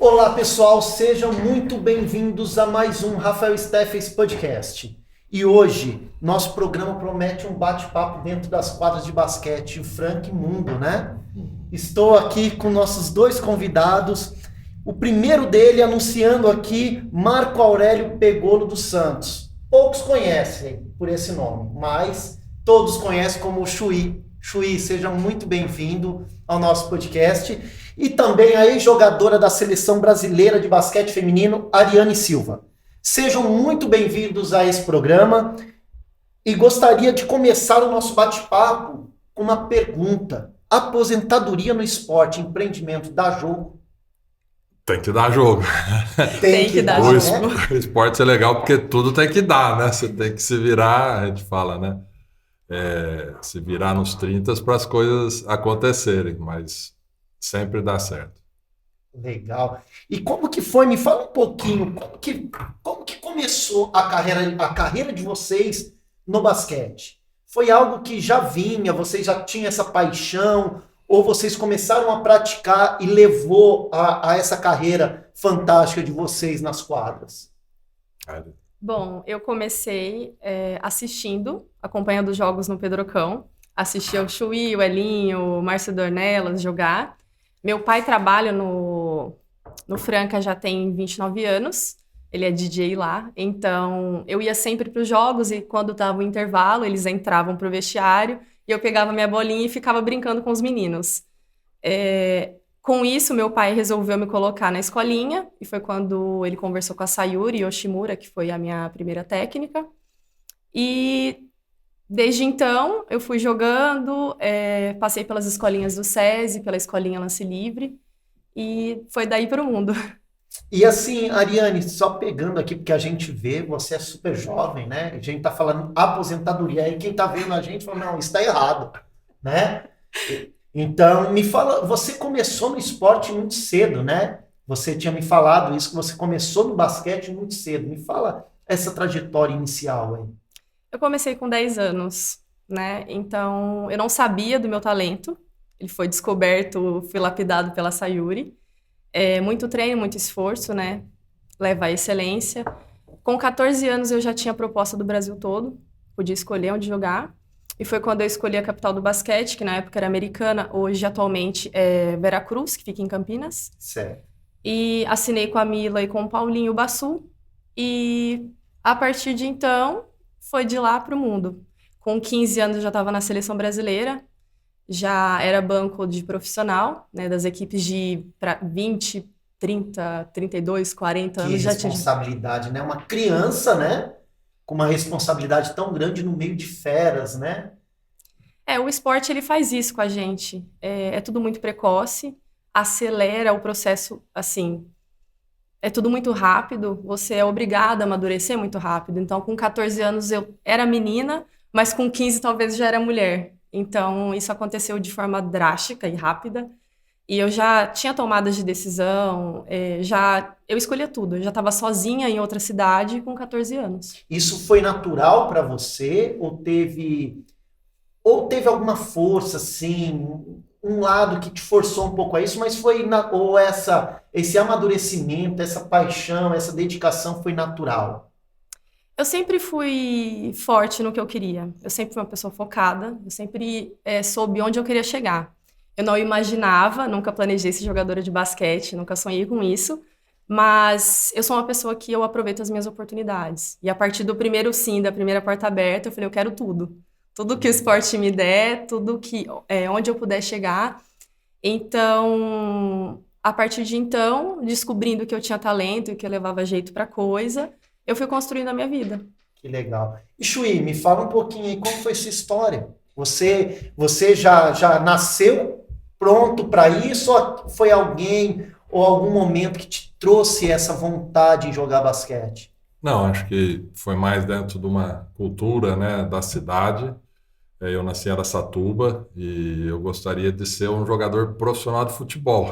Olá pessoal, sejam muito bem-vindos a mais um Rafael Steffes Podcast. E hoje, nosso programa promete um bate-papo dentro das quadras de basquete, o Frank Mundo, né? Estou aqui com nossos dois convidados. O primeiro dele anunciando aqui, Marco Aurélio Pegolo dos Santos. Poucos conhecem por esse nome, mas todos conhecem como Chuí. Chuí, seja muito bem-vindo ao nosso podcast. E também a ex-jogadora da Seleção Brasileira de Basquete Feminino, Ariane Silva. Sejam muito bem-vindos a esse programa e gostaria de começar o nosso bate-papo com uma pergunta. Aposentadoria no esporte, empreendimento, dá jogo? Tem que dar jogo. Tem que dar jogo. O esporte é legal porque tudo tem que dar, né? Você tem que se virar, a gente fala, né? Se virar nos 30 para as coisas acontecerem, mas sempre dá certo. Legal. E como que foi? Me fala um pouquinho, como que começou a carreira de vocês no basquete? Foi algo que já vinha, vocês já tinham essa paixão, ou vocês começaram a praticar e levou a essa carreira fantástica de vocês nas quadras? Bom, eu comecei acompanhando os jogos no Pedrocão, assistia o Chuí, o Elinho, o Márcio Dornelas jogar. Meu pai trabalha no Franca já tem 29 anos, ele é DJ lá, então eu ia sempre para os jogos e quando estava o intervalo eles entravam para o vestiário e eu pegava minha bolinha e ficava brincando com os meninos. Com isso, meu pai resolveu me colocar na escolinha e foi quando ele conversou com a Sayuri Yoshimura, que foi a minha primeira técnica. E desde então, eu fui jogando, passei pelas escolinhas do SESI, pela escolinha Lance Livre, e foi daí para o mundo. E assim, Ariane, só pegando aqui, porque a gente vê, você é super jovem, né? A gente tá falando aposentadoria, aí quem tá vendo a gente fala, não, isso tá errado, né? Então, me fala, você começou no esporte muito cedo, né? Você tinha me falado isso, que você começou no basquete muito cedo. Me fala essa trajetória inicial aí. Eu comecei com 10 anos, né? Então, eu não sabia do meu talento. Ele foi descoberto, fui lapidado pela Sayuri. Muito treino, muito esforço, né? Leva à excelência. Com 14 anos, eu já tinha a proposta do Brasil todo. Podia escolher onde jogar. E foi quando eu escolhi a capital do basquete, que na época era Americana, hoje atualmente é Veracruz, que fica em Campinas. Certo. E assinei com a Mila e com o Paulinho Bassu. E a partir de então, foi de lá para o mundo. Com 15 anos eu já estava na seleção brasileira, já era banco de profissional, né, das equipes de 20, 30, 32, 40 anos. Que responsabilidade, né? Uma criança, né? Com uma responsabilidade tão grande no meio de feras, né? O esporte ele faz isso com a gente. É tudo muito precoce, acelera o processo, assim, é tudo muito rápido, você é obrigado a amadurecer muito rápido. Então, com 14 anos eu era menina, mas com 15 talvez já era mulher. Então, isso aconteceu de forma drástica e rápida. E eu já tinha tomadas de decisão, eu escolhia tudo. Eu já estava sozinha em outra cidade com 14 anos. Isso foi natural para você ou teve alguma força, assim, um lado que te forçou um pouco a isso, mas esse amadurecimento, essa paixão, essa dedicação foi natural? Eu sempre fui forte no que eu queria. Eu sempre fui uma pessoa focada. Eu sempre soube onde eu queria chegar. Eu não imaginava, nunca planejei ser jogadora de basquete, nunca sonhei com isso, mas eu sou uma pessoa que eu aproveito as minhas oportunidades. E a partir do primeiro sim, da primeira porta aberta, eu falei, eu quero tudo. Tudo que o esporte me der, onde eu puder chegar. Então, a partir de então, descobrindo que eu tinha talento e que eu levava jeito para coisa, eu fui construindo a minha vida. Que legal. E Chuí, me fala um pouquinho aí, como foi sua história? Você já nasceu pronto para isso ou foi alguém ou algum momento que te trouxe essa vontade em jogar basquete? Não, acho que foi mais dentro de uma cultura, né, da cidade. Eu nasci em Araçatuba e eu gostaria de ser um jogador profissional de futebol.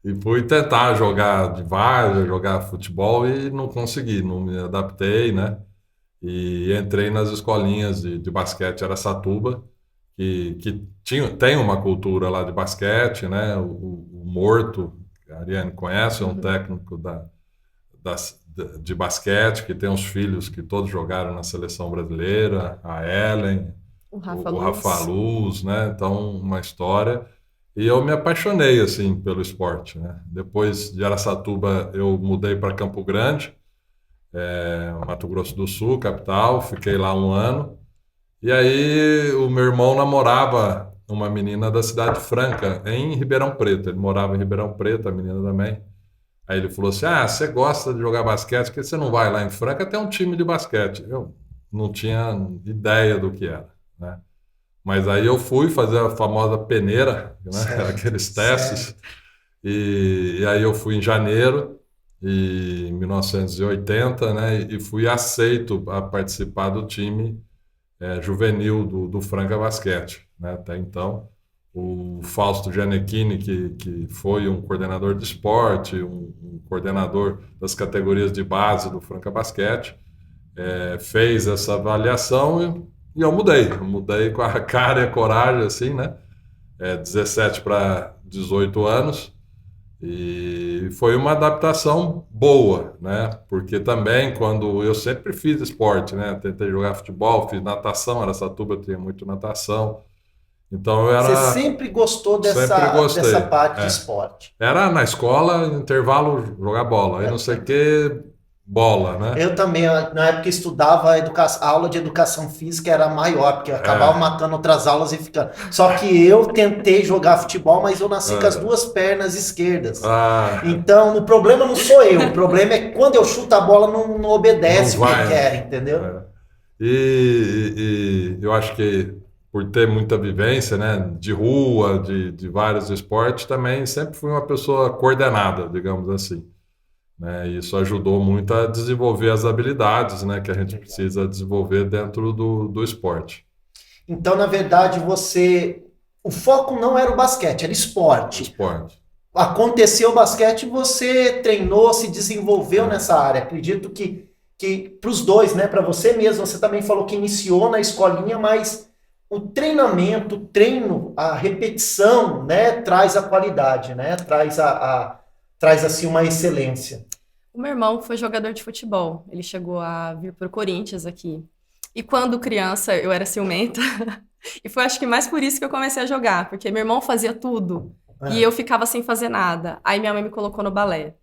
E fui tentar jogar de várzea, jogar futebol e não consegui, não me adaptei, né? E entrei nas escolinhas de basquete Araçatuba, que tem uma cultura lá de basquete, né? O Morto a Ariane conhece, é um técnico de basquete, que tem uns filhos que todos jogaram na seleção brasileira, a Ellen, O Rafa o Luz. Rafa Luz, né? Então, uma história. E eu me apaixonei, assim, pelo esporte, né? Depois de Araçatuba, eu mudei para Campo Grande, Mato Grosso do Sul, capital, fiquei lá um ano. E aí o meu irmão namorava uma menina da Cidade Franca, em Ribeirão Preto. Ele morava em Ribeirão Preto, a menina também. Aí ele falou assim, você gosta de jogar basquete, por que você não vai lá em Franca? Tem um time de basquete. Eu não tinha ideia do que era, né? Mas aí eu fui fazer a famosa peneira, né? Certo, Aqueles testes. certo. E aí eu fui em janeiro, em 1980, né? E fui aceito a participar do time juvenil do Franca Basquete, né? Até então, o Fausto Gianecchini, que foi um coordenador de esporte, um coordenador das categorias de base do Franca Basquete, fez essa avaliação e eu mudei. Eu mudei com a cara e a coragem, assim, né? 17 para 18 anos. E foi uma adaptação boa, né? Porque também quando eu sempre fiz esporte, né? Tentei jogar futebol, fiz natação, Araçatuba tinha muito natação. Então eu Você era sempre gostou sempre gostei. dessa parte de É. esporte. Era na escola, intervalo jogar bola. Aí não sei o que, bola, né? Eu também, na época, estudava a aula de educação física era maior, porque eu acabava matando outras aulas e ficando. Só que eu tentei jogar futebol, mas eu nasci com as duas pernas esquerdas. Então, o problema não sou eu, o problema é que quando eu chuto a bola não obedece Não o que vai, eu quero, entendeu? E eu acho que por ter muita vivência, né, de rua, de vários esportes, também sempre fui uma pessoa coordenada, digamos assim. Né? Isso ajudou muito a desenvolver as habilidades, né, que a gente precisa desenvolver dentro do esporte. Então, na verdade, o foco não era o basquete, era esporte. Esporte. Aconteceu o basquete, você treinou, se desenvolveu nessa área. Acredito que para os dois, né, para você mesmo, você também falou que iniciou na escolinha, mas o treinamento, o treino, a repetição, né, traz a qualidade, né, traz assim uma excelência. O meu irmão foi jogador de futebol. Ele chegou a vir para o Corinthians aqui. E quando criança, eu era ciumenta. E foi acho que mais por isso que eu comecei a jogar, porque meu irmão fazia tudo e eu ficava sem fazer nada. Aí minha mãe me colocou no balé.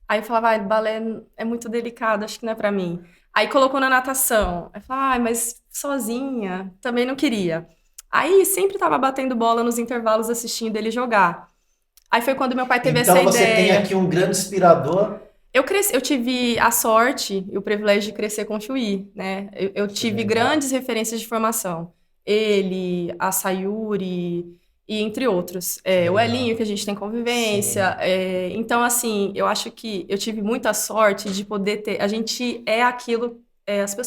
Aí eu falava, balé é muito delicado, acho que não é pra mim. Aí colocou na natação. Aí eu falava, mas sozinha, também não queria. Aí sempre tava batendo bola nos intervalos assistindo ele jogar. Aí foi quando meu pai teve essa ideia. Então você tem aqui um grande inspirador. Eu tive a sorte e o privilégio de crescer com o Chuí, né? Eu tive grandes referências de formação. Ele, a Sayuri e entre outros. O Elinho, que a gente tem convivência. Então, assim, eu acho que eu tive muita sorte de poder ter... A gente é aquilo...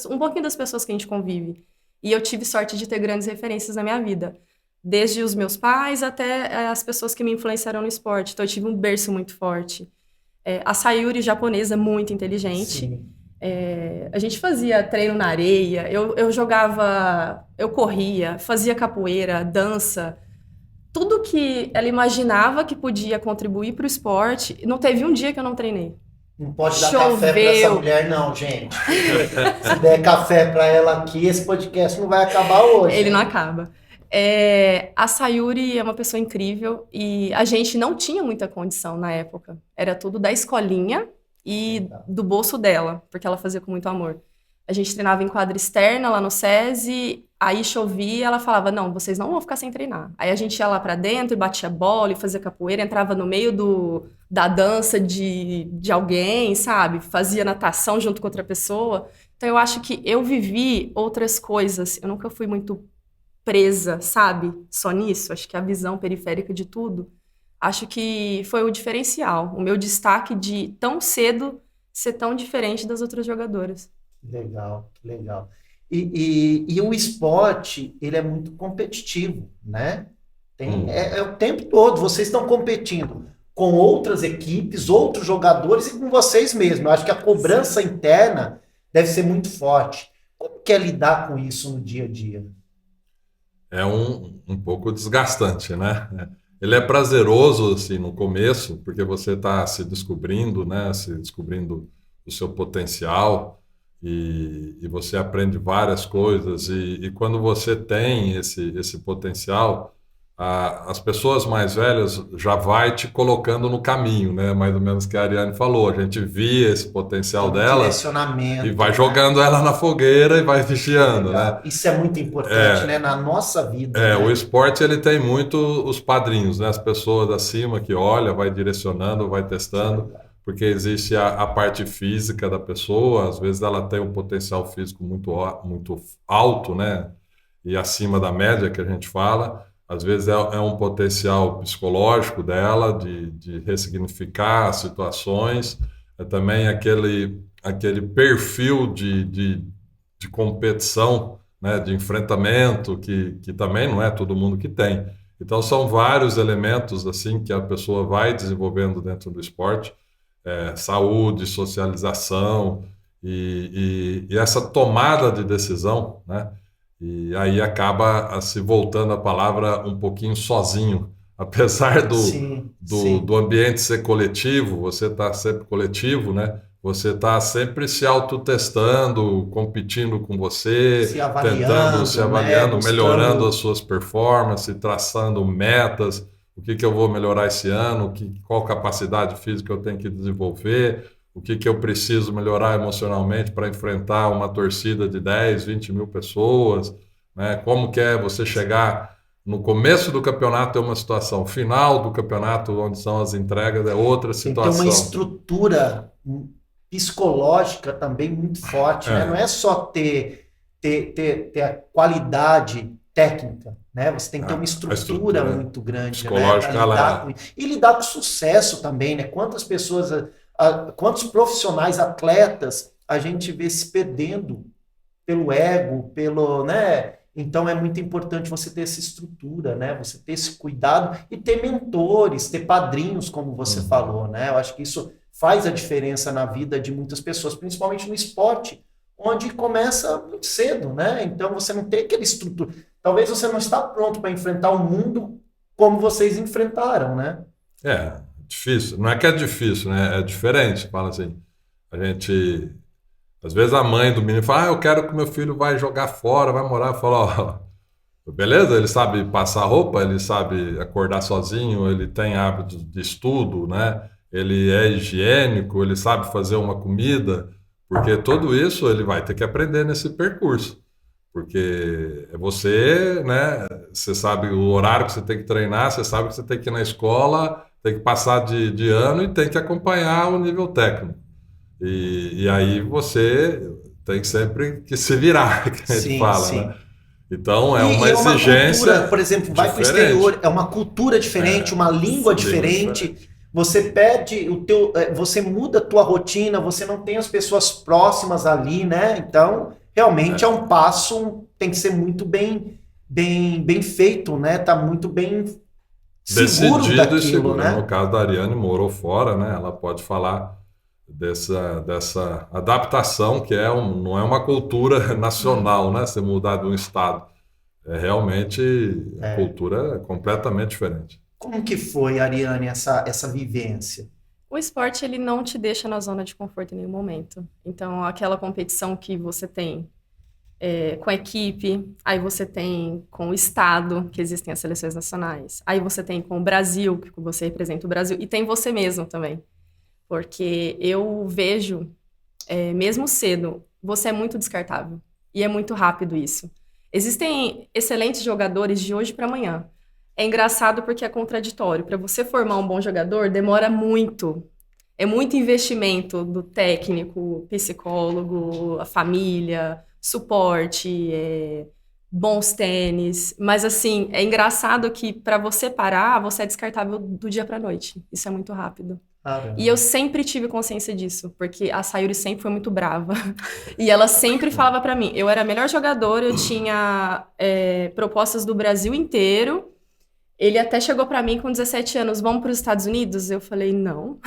um pouquinho das pessoas que a gente convive. E eu tive sorte de ter grandes referências na minha vida. Desde os meus pais até as pessoas que me influenciaram no esporte. Então, eu tive um berço muito forte. A Sayuri, japonesa, muito inteligente. A gente fazia treino na areia, eu jogava, eu corria, fazia capoeira, dança. Tudo que ela imaginava que podia contribuir para o esporte, não teve um dia que eu não treinei. Não pode dar café para essa mulher, não, gente. Se der café para ela aqui, esse podcast não vai acabar hoje. Ele não acaba. A Sayuri é uma pessoa incrível e a gente não tinha muita condição na época. Era tudo da escolinha e do bolso dela, porque ela fazia com muito amor. A gente treinava em quadra externa lá no SESI, aí chovia, ela falava, não, vocês não vão ficar sem treinar. Aí a gente ia lá pra dentro e batia bola e fazia capoeira, entrava no meio da dança de alguém, sabe? Fazia natação junto com outra pessoa. Então eu acho que eu vivi outras coisas, eu nunca fui muito presa, sabe? Só nisso, acho que a visão periférica de tudo, acho que foi o diferencial, o meu destaque de tão cedo ser tão diferente das outras jogadoras. Legal, legal. E o esporte, ele é muito competitivo, né? É o tempo todo, vocês estão competindo com outras equipes, outros jogadores e com vocês mesmos. Eu acho que a cobrança interna deve ser muito forte. Como que é lidar com isso no dia a dia? É um pouco desgastante, né? Ele é prazeroso, assim, no começo, porque você está se descobrindo, né? Se descobrindo o seu potencial e você aprende várias coisas. E quando você tem esse potencial, as pessoas mais velhas já vai te colocando no caminho, né? Mais ou menos que a Ariane falou. A gente via esse potencial Um dela e direcionamento, vai né? jogando ela na fogueira e vai vigiando, né? Legal. Isso é muito importante, né? Na nossa vida, né? O esporte ele tem muito os padrinhos, né? As pessoas acima que olha, vai direcionando, vai testando, porque existe a parte física da pessoa, às vezes ela tem um potencial físico muito alto, né? E acima da média que a gente fala, às vezes é um potencial psicológico dela de ressignificar as situações, é também aquele perfil de competição, né, de enfrentamento, que também não é todo mundo que tem. Então, são vários elementos assim que a pessoa vai desenvolvendo dentro do esporte, saúde, socialização e essa tomada de decisão, né? E aí acaba se voltando a palavra um pouquinho sozinho. Apesar Sim, do sim. ambiente ser coletivo, você está sempre coletivo, né? Você está sempre se autotestando, competindo com você, Se tentando, se avaliando, né? avaliando, melhorando as Buscando. suas performances, traçando metas, o que eu vou melhorar esse ano, qual capacidade física eu tenho que desenvolver, o que eu preciso melhorar emocionalmente para enfrentar uma torcida de 10, 20 mil pessoas, né? Como que é você chegar no começo do campeonato é uma situação, final do campeonato, onde são as entregas, é outra Tem que ter uma situação. estrutura psicológica também muito forte, né? Não É, é só ter a qualidade técnica, né? Você tem que ter uma a estrutura estrutura muito grande, né? Para psicológica, lidar com ela isso. E lidar com sucesso também, né? Quantas pessoas, quantos profissionais, atletas, a gente vê se perdendo pelo ego, pelo, né? Então é muito importante você ter essa estrutura, né? Você ter esse cuidado e ter mentores, ter padrinhos, como você Uhum. falou, né? Eu acho que isso faz a diferença na vida de muitas pessoas, principalmente no esporte, onde começa muito cedo, né? Então você não tem aquela estrutura. Talvez você não está pronto para enfrentar o mundo como vocês enfrentaram, né? Difícil. Não é que é difícil, né? É diferente. Fala assim, a gente às vezes a mãe do menino fala, eu quero que meu filho vai jogar fora, vai morar. Fala, ó, beleza, ele sabe passar roupa, ele sabe acordar sozinho, ele tem hábitos de estudo, né? Ele é higiênico, ele sabe fazer uma comida, porque tudo isso ele vai ter que aprender nesse percurso. Porque é você, né? Você sabe o horário que você tem que treinar, você sabe que você tem que ir na escola, tem que passar de ano e tem que acompanhar o nível técnico. E aí você tem sempre que se virar, que a gente Sim, fala, né? sim. Então é E uma é uma cultura, exigência por exemplo, vai para o diferente. exterior, é uma cultura diferente, uma língua Língua diferente. diferente. Você perde o teu, você muda a tua rotina, você não tem as pessoas próximas ali, né? Então, realmente é um passo, tem que ser muito bem feito, né? Tá muito bem seguro Decidido e daquilo, seguro. No né? caso da Ariane, morou fora, né? Ela pode falar dessa adaptação que não é uma cultura nacional, né? Você mudar de um estado. É realmente a É. cultura é completamente diferente. Como que foi, Ariane, essa vivência? O esporte, ele não te deixa na zona de conforto em nenhum momento. Então, aquela competição que você tem com a equipe, aí você tem com o estado, que existem as seleções nacionais, aí você tem com o Brasil, que você representa o Brasil, e tem você mesmo também. Porque eu vejo, mesmo cedo, você é muito descartável. E é muito rápido isso. Existem excelentes jogadores de hoje para amanhã. É engraçado porque é contraditório. Para você formar um bom jogador, demora muito. É muito investimento do técnico, psicólogo, a família, suporte, bons tênis. Mas, assim, é engraçado que para você parar, você é descartável do dia para a noite. Isso é muito rápido. E eu Caramba. sempre tive consciência disso, porque a Sayuri sempre foi muito brava. E ela sempre falava pra mim, eu era a melhor jogadora, eu tinha propostas do Brasil inteiro. Ele até chegou pra mim com 17 anos, vamos para os Estados Unidos? Eu falei, não,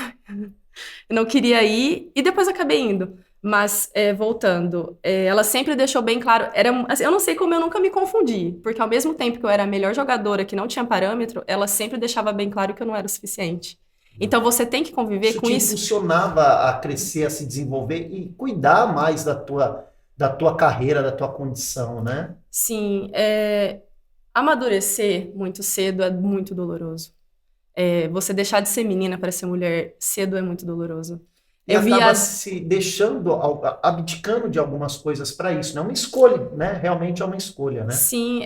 eu não queria ir. E depois acabei indo. Mas, voltando, ela sempre deixou bem claro, assim, eu não sei como eu nunca me confundi, porque ao mesmo tempo que eu era a melhor jogadora que não tinha parâmetro, ela sempre deixava bem claro que eu não era o suficiente. Então você tem que conviver Isso com te isso. impulsionava a crescer, a se desenvolver e cuidar mais da tua carreira, da tua condição, né? Sim, amadurecer muito cedo é muito doloroso. Você deixar de ser menina para ser mulher cedo é muito doloroso. E Eu vi acaba as. se deixando, abdicando de algumas coisas para isso, né? É uma escolha, né? Realmente é uma escolha, né? Sim,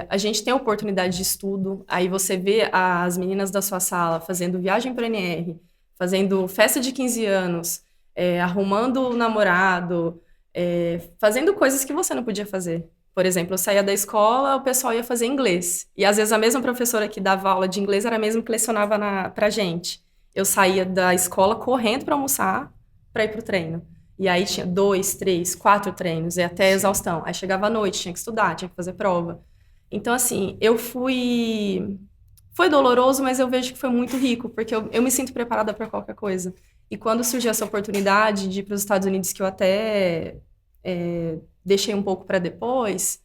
a gente tem oportunidade de estudo, aí você vê as meninas da sua sala fazendo viagem para NR, fazendo festa de 15 anos, arrumando o namorado, fazendo coisas que você não podia fazer. Por exemplo, eu saía da escola, o pessoal ia fazer inglês. E às vezes a mesma professora que dava aula de inglês era a mesma que lecionava pra gente. Eu saía da escola correndo para almoçar, para ir pro treino. E aí tinha 2, 3, 4 treinos, e até exaustão. Aí chegava à noite, tinha que estudar, tinha que fazer prova. Então, assim, eu fui. Foi doloroso, mas eu vejo que foi muito rico, porque eu me sinto preparada para qualquer coisa. E quando surgiu essa oportunidade de ir para os Estados Unidos, que eu até deixei um pouco para depois,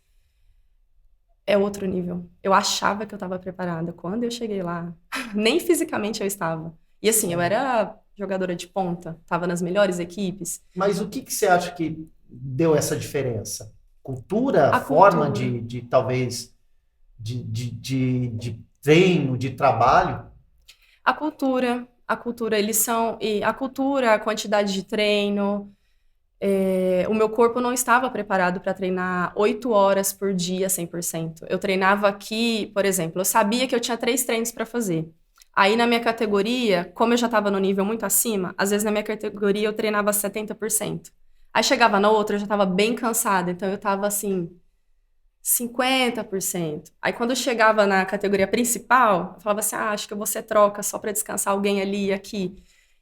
é outro nível. Eu achava que eu estava preparada. Quando eu cheguei lá, nem fisicamente eu estava. E assim, eu era jogadora de ponta, estava nas melhores equipes. Mas o que que você acha que deu essa diferença? Cultura, A forma cultura. de talvez de treino, de trabalho? Eles são, e a cultura, a quantidade de treino, o meu corpo não estava preparado para treinar 8 horas por dia 100%. Eu treinava aqui, por exemplo, eu sabia que eu tinha 3 treinos para fazer. Aí na minha categoria, como eu já estava no nível muito acima, às vezes na minha categoria eu treinava 70%. Aí chegava na outra, eu já estava bem cansada, então eu estava assim, 50%. Aí quando eu chegava na categoria principal, eu falava assim, acho que você troca só para descansar alguém ali e aqui.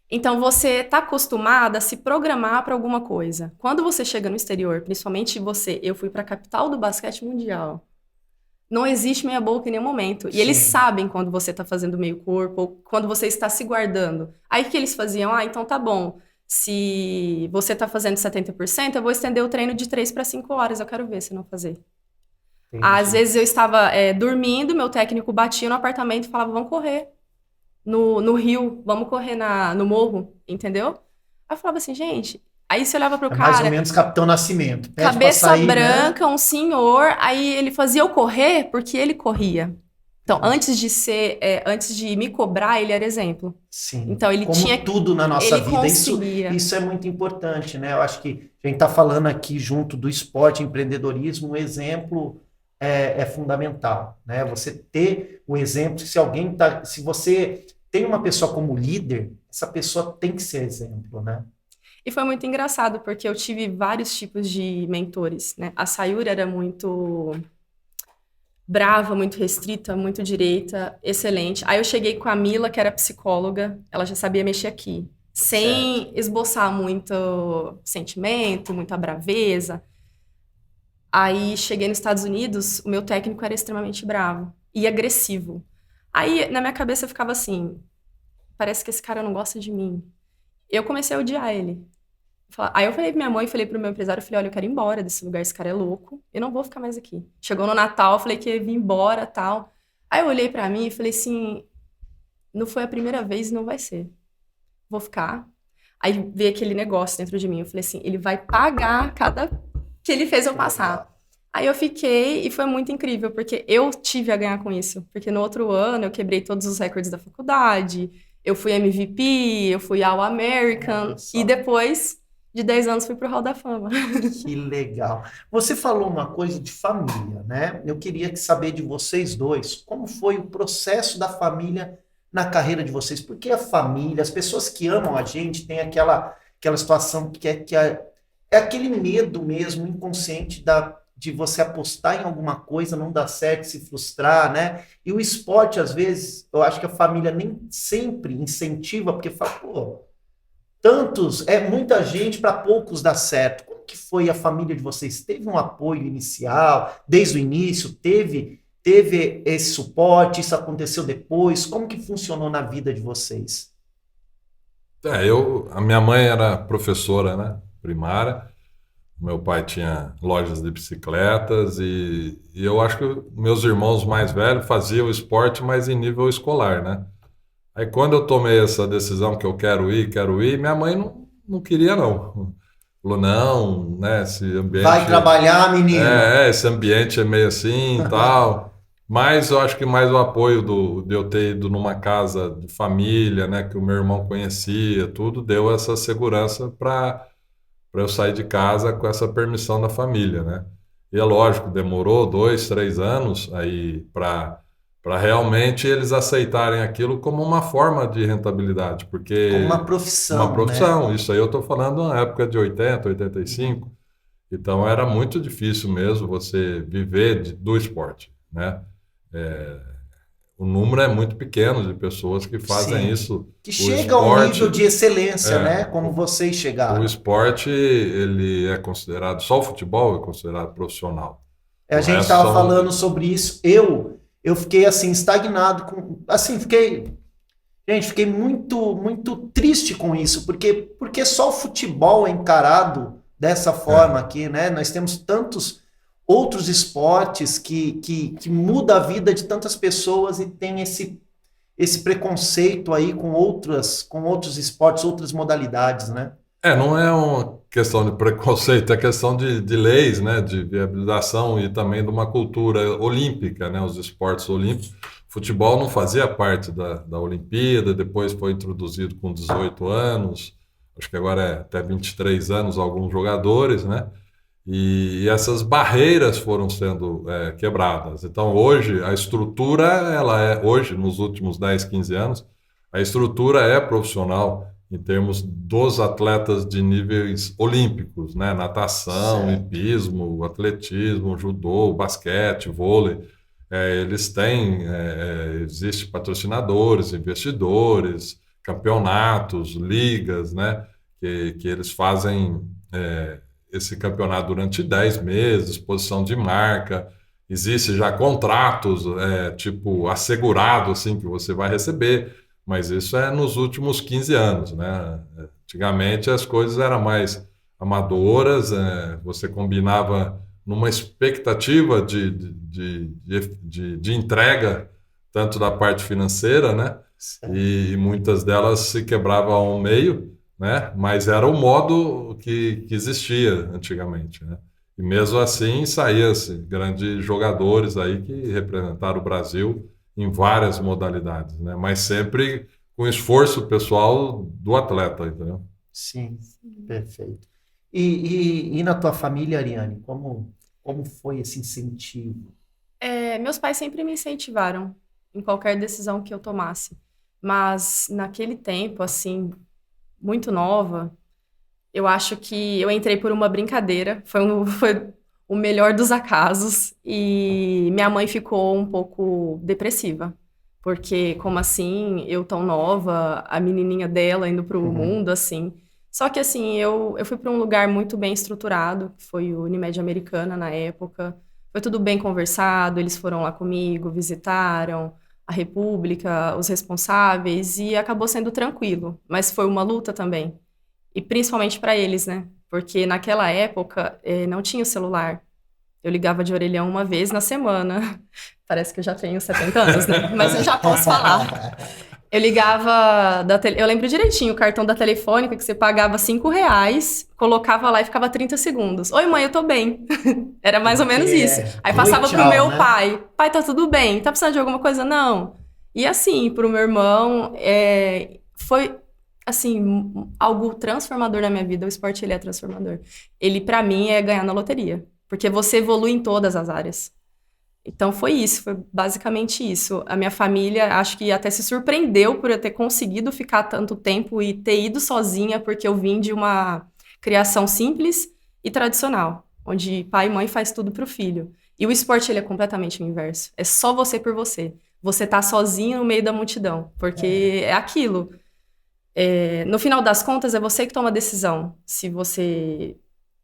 Então você está acostumada a se programar para alguma coisa. Quando você chega no exterior, principalmente você, eu fui para a capital do basquete mundial. Não existe meia boca em nenhum momento. E eles Sim. sabem quando você está fazendo meio corpo ou quando você está se guardando. Aí o que eles faziam? Então tá bom. Se você está fazendo 70%, eu vou estender o treino de 3 para 5 horas. Eu quero ver se não fazer. Às Entendi. vezes eu estava dormindo, meu técnico batia no apartamento e falava, vamos correr no rio, vamos correr no morro, entendeu? Aí eu falava assim, gente. Aí você olhava pro É mais ou cara, menos Capitão Nascimento. Pede para cabeça sair, né? branca, um senhor, aí ele fazia eu correr porque ele corria. Então, antes de me cobrar, ele era exemplo. Sim. Então, Como tudo na nossa ele vida, conseguia. isso é muito importante, né? Eu acho que a gente está falando aqui junto do esporte, empreendedorismo, o exemplo é fundamental, né? Você ter o exemplo, se você tem uma pessoa como líder, essa pessoa tem que ser exemplo, né? E foi muito engraçado, porque eu tive vários tipos de mentores, né? A Sayuri era muito brava, muito restrita, muito direita, excelente. Aí eu cheguei com a Mila, que era psicóloga, ela já sabia mexer aqui, Certo. sem esboçar muito sentimento, muita braveza. Aí cheguei nos Estados Unidos, o meu técnico era extremamente bravo e agressivo. Aí na minha cabeça eu ficava assim, parece que esse cara não gosta de mim. Eu comecei a odiar ele. Aí eu falei pra minha mãe, falei pro meu empresário, eu falei, olha, eu quero ir embora desse lugar, esse cara é louco, eu não vou ficar mais aqui. Chegou no Natal, eu falei que ia vir embora, tal. Aí eu olhei pra mim e falei assim, não foi a primeira vez e não vai ser. Vou ficar. Aí veio aquele negócio dentro de mim, eu falei assim, ele vai pagar cada que ele fez eu Que passar. legal. Aí eu fiquei e foi muito incrível, porque eu tive a ganhar com isso. Porque no outro ano eu quebrei todos os recordes da faculdade, eu fui MVP, eu fui All American, Olha e só. depois de 10 anos fui pro Hall da Fama. Que legal. Você falou uma coisa de família, né? Eu queria saber de vocês dois, como foi o processo da família na carreira de vocês? Porque a família, as pessoas que amam a gente, tem aquela situação é aquele medo mesmo, inconsciente de você apostar em alguma coisa, não dar certo, se frustrar, né? E o esporte, às vezes, eu acho que a família nem sempre incentiva, porque fala, pô, muita gente para poucos dá certo. Como que foi a família de vocês? Teve um apoio inicial, desde o início? Teve esse suporte? Isso aconteceu depois? Como que funcionou na vida de vocês? A minha mãe era professora, né? primária. Meu pai tinha lojas de bicicletas e eu acho que meus irmãos mais velhos faziam esporte, mas em nível escolar, né? Aí quando eu tomei essa decisão que eu quero ir, minha mãe não queria não. Falou, não, né, esse ambiente... Vai trabalhar, menino. Esse ambiente é meio assim e tal. Mas eu acho que mais o apoio de eu ter ido numa casa de família, né, que o meu irmão conhecia, tudo, deu essa segurança para eu sair de casa com essa permissão da família, né? E é lógico, demorou 2, 3 anos aí para realmente eles aceitarem aquilo como uma forma de rentabilidade, porque... Como uma profissão, Uma profissão, né? isso aí eu estou falando na época de 80, 85, então era muito difícil mesmo você viver do esporte, né? O número é muito pequeno de pessoas que fazem Sim. isso. Que O chega a um esporte, nível de excelência, né? é, Como vocês o chegaram. esporte, ele é considerado, só o futebol é considerado profissional. A O gente resto estava são- falando sobre isso. Eu fiquei assim estagnado com, assim, fiquei muito triste com isso, porque só o futebol é encarado dessa forma aqui, né? Nós temos tantos outros esportes que muda a vida de tantas pessoas e tem esse preconceito aí com outros esportes, outras modalidades, né? Não é uma questão de preconceito, é questão de leis, né, de viabilização e também de uma cultura olímpica, né, os esportes olímpicos. Futebol não fazia parte da Olimpíada, depois foi introduzido com 18 anos, acho que agora é até 23 anos alguns jogadores, né, e essas barreiras foram sendo quebradas. Então, hoje, a estrutura, hoje, nos últimos 10, 15 anos, a estrutura é profissional em termos dos atletas de níveis olímpicos, né? Natação, Certo. hipismo, atletismo, judô, basquete, vôlei. Eles têm, existe patrocinadores, investidores, campeonatos, ligas, né? Que eles fazem esse campeonato durante 10 meses, exposição de marca. Existe já contratos, tipo, assegurado, assim, que você vai receber. Mas isso é nos últimos 15 anos, né? Antigamente as coisas eram mais amadoras, você combinava numa expectativa de entrega, tanto da parte financeira, né? Certo. E muitas delas se quebravam ao meio, né? Mas era o modo que existia antigamente, né? E mesmo assim saía-se grandes jogadores aí que representaram o Brasil em várias modalidades, né? Mas sempre com esforço pessoal do atleta, entendeu? Sim, perfeito. E na tua família, Ariane, como foi esse incentivo? Meus pais sempre me incentivaram em qualquer decisão que eu tomasse. Mas naquele tempo, assim, muito nova, eu acho que eu entrei por uma brincadeira. Foi o melhor dos acasos. E minha mãe ficou um pouco depressiva. Porque, como assim, eu tão nova, a menininha dela indo pro mundo, assim. Só que, assim, eu fui para um lugar muito bem estruturado, que foi o Unimed Americana na época. Foi tudo bem conversado, eles foram lá comigo, visitaram a República, os responsáveis, e acabou sendo tranquilo. Mas foi uma luta também. E principalmente para eles, né? Porque naquela época não tinha o celular. Eu ligava de orelhão uma vez na semana. Parece que eu já tenho 70 anos, né? Mas eu já posso falar. Eu ligava eu lembro direitinho, o cartão da Telefônica, que você pagava R$ 5, colocava lá e ficava 30 segundos. Oi, mãe, eu tô bem. Era mais ou menos isso. Aí passava pro meu pai. Pai, tá tudo bem? Tá precisando de alguma coisa? Não. E assim, pro meu irmão, foi, assim, algo transformador na minha vida. O esporte, ele é transformador. Ele, pra mim, é ganhar na loteria. Porque você evolui em todas as áreas. Então foi isso, foi basicamente isso. A minha família, acho que até se surpreendeu por eu ter conseguido ficar tanto tempo e ter ido sozinha, porque eu vim de uma criação simples e tradicional, onde pai e mãe faz tudo pro filho. E o esporte, ele é completamente o inverso. É só você por você. Você tá sozinho no meio da multidão, porque é aquilo. No final das contas, é você que toma a decisão. Se você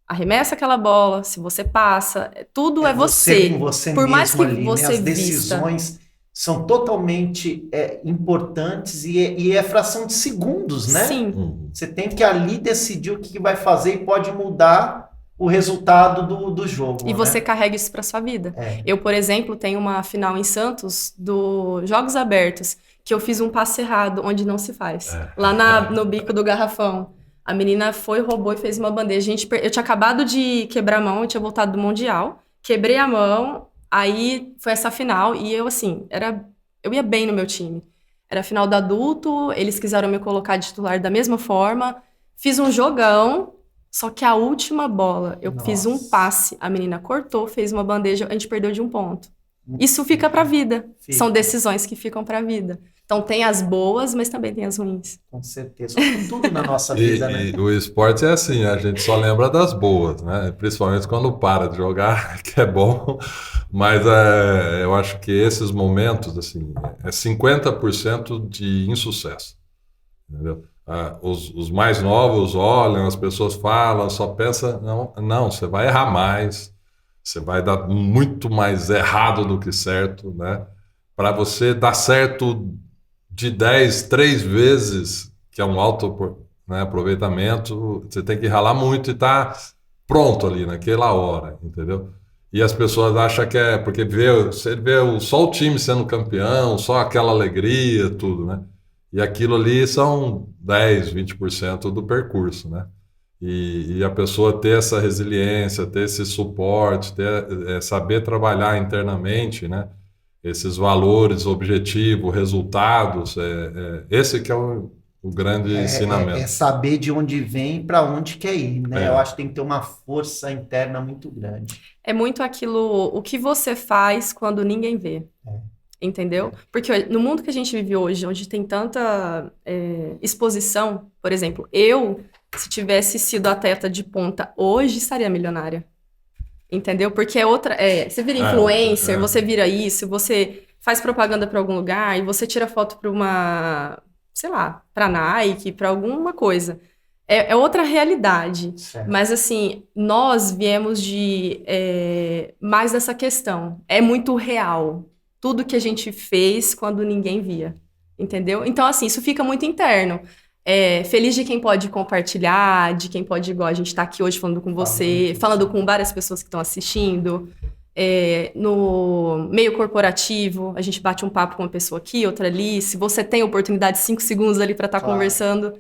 arremessa aquela bola, se você passa, tudo é você. Com você Por mais mesmo que ali, você né? As vista. decisões são totalmente importantes e é fração de segundos, né? Sim. Você tem que ali decidir o que vai fazer e pode mudar o resultado do jogo. E você carrega isso para sua vida. Eu, por exemplo, tenho uma final em Santos do Jogos Abertos, que eu fiz um passe errado, onde não se faz. Lá no bico do garrafão. A menina roubou e fez uma bandeja. Eu tinha acabado de quebrar a mão, eu tinha voltado do Mundial, quebrei a mão, aí foi essa final, e eu, assim, eu ia bem no meu time. Era a final do adulto, eles quiseram me colocar de titular da mesma forma, fiz um jogão, só que a última bola, eu fiz um passe, a menina cortou, fez uma bandeja, a gente perdeu de 1 ponto. Isso fica pra vida. São decisões que ficam pra vida. Então tem as boas, mas também tem as ruins. Com certeza. Tudo na nossa vida, né? E o esporte é assim, a gente só lembra das boas, né? Principalmente quando para de jogar, que é bom. Mas eu acho que esses momentos, assim, é 50% de insucesso. Entendeu? Os mais novos olham, as pessoas falam, só pensa, não, você vai errar mais, você vai dar muito mais errado do que certo, né? Para você dar certo de 3 vezes, que é um alto, né, aproveitamento, você tem que ralar muito e estar pronto ali naquela hora, entendeu? E as pessoas acham que porque você vê só o time sendo campeão, só aquela alegria, tudo, né? E aquilo ali são 10, 20% do percurso, né? E a pessoa ter essa resiliência, ter esse suporte, saber trabalhar internamente, né? Esses valores, objetivos, resultados, esse que é o grande ensinamento. É saber de onde vem e para onde quer ir, né? Eu acho que tem que ter uma força interna muito grande. É muito aquilo, o que você faz quando ninguém vê. Entendeu? Porque no mundo que a gente vive hoje, onde tem tanta exposição, por exemplo, se tivesse sido atleta de ponta hoje, estaria milionária. Entendeu? Porque você vira influencer, você vira isso, você faz propaganda para algum lugar e você tira foto para uma, sei lá, para Nike, para alguma coisa. É outra realidade. Certo. Mas, assim, nós viemos mais dessa questão. É muito real. Tudo que a gente fez quando ninguém via. Entendeu? Então, assim, isso fica muito interno. Feliz de quem pode compartilhar, de quem pode, igual a gente está aqui hoje falando com você, falando com várias pessoas que estão assistindo. No meio corporativo, a gente bate um papo com uma pessoa aqui, outra ali. Se você tem oportunidade, 5 segundos ali para estar conversando.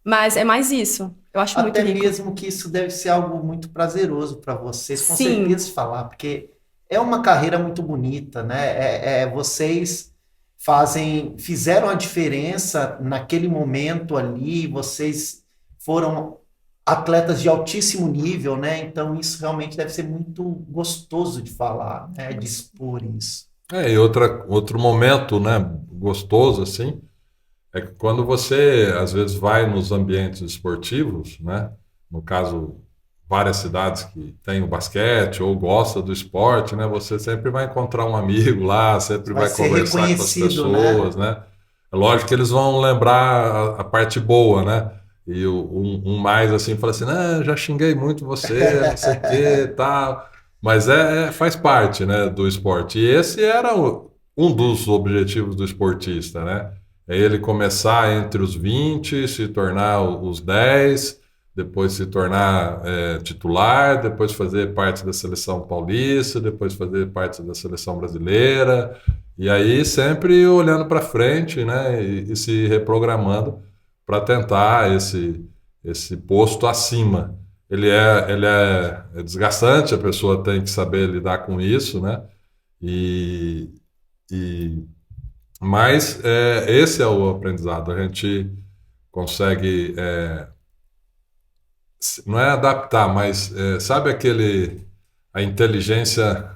Mas é mais isso. Eu acho muito rico. Até mesmo que isso deve ser algo muito prazeroso para vocês, com Sim. certeza falar, porque é uma carreira muito bonita, né? Vocês fizeram a diferença naquele momento ali, vocês foram atletas de altíssimo nível, né? Então isso realmente deve ser muito gostoso de falar, né? De expor isso. E outro momento, né, gostoso, assim, é que quando você, às vezes, vai nos ambientes esportivos, né? No caso, várias cidades que tem o basquete ou gosta do esporte, né? Você sempre vai encontrar um amigo lá, sempre vai conversar com as pessoas, né? É lógico que eles vão lembrar a parte boa, né? E um mais assim fala assim, já xinguei muito você, não sei o que, tal. Mas faz parte, né, do esporte. E esse era um dos objetivos do esportista, né? É ele começar entre os 20, se tornar os 10, depois se tornar titular, depois fazer parte da seleção paulista, depois fazer parte da seleção brasileira, e aí sempre olhando para frente, né, e se reprogramando para tentar esse posto acima. Ele é desgastante, a pessoa tem que saber lidar com isso, né, mas esse é o aprendizado, a gente consegue... não é adaptar, mas sabe a inteligência,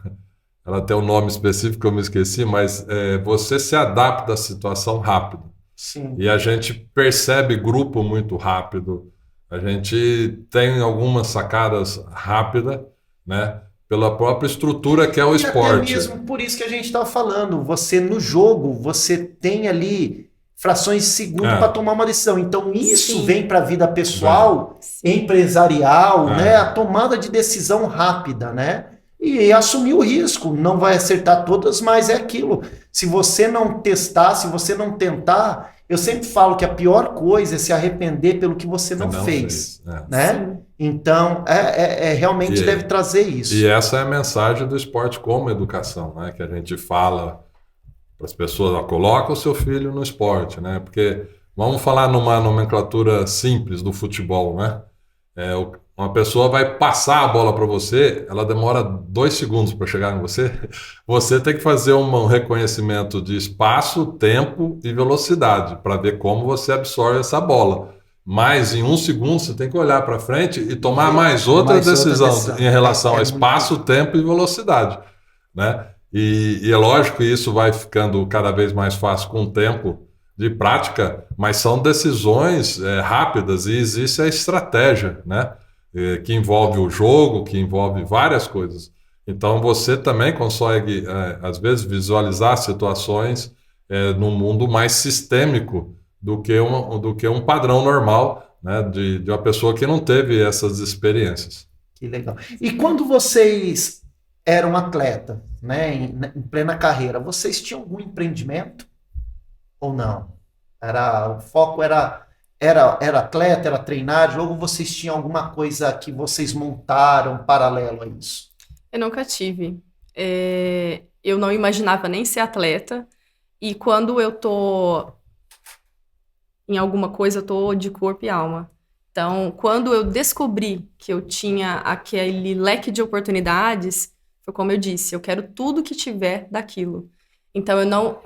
ela tem um nome específico que eu me esqueci, mas você se adapta à situação rápido. Sim. E a gente percebe grupo muito rápido, a gente tem algumas sacadas rápidas, né? Pela própria estrutura que é o esporte. Até mesmo por isso que a gente estava falando, você no jogo, você tem ali frações de segundo para tomar uma decisão. Então isso vem para a vida pessoal, empresarial, né? A tomada de decisão rápida, né? e assumir o risco. Não vai acertar todas, mas é aquilo. Se você não testar, se você não tentar, eu sempre falo que a pior coisa é se arrepender pelo que você não fez, né? Sim. Então, realmente deve trazer isso. E essa é a mensagem do esporte como educação, né? Que a gente fala para as pessoas, ó, coloca o seu filho no esporte, né? Porque vamos falar numa nomenclatura simples do futebol, né? Uma pessoa vai passar a bola para você, ela demora 2 segundos para chegar em você. Você tem que fazer um reconhecimento de espaço, tempo e velocidade para ver como você absorve essa bola. Mas em 1 segundo você tem que olhar para frente e tomar mais outra decisão em relação a espaço, tempo e velocidade, né? E é lógico que isso vai ficando cada vez mais fácil com o tempo de prática, mas são decisões rápidas e existe a estratégia, né? Que envolve o jogo, que envolve várias coisas. Então você também consegue, às vezes, visualizar situações num mundo mais sistêmico do que um padrão normal, né? De uma pessoa que não teve essas experiências. Que legal. E quando vocês eram atleta, né, em plena carreira, vocês tinham algum empreendimento ou não? O foco era atleta, era treinar, ou vocês tinham alguma coisa que vocês montaram paralelo a isso? Eu nunca tive. Eu não imaginava nem ser atleta. E quando eu tô em alguma coisa, eu tô de corpo e alma. Então, quando eu descobri que eu tinha aquele leque de oportunidades, foi como eu disse, eu quero tudo que tiver daquilo. Então, eu não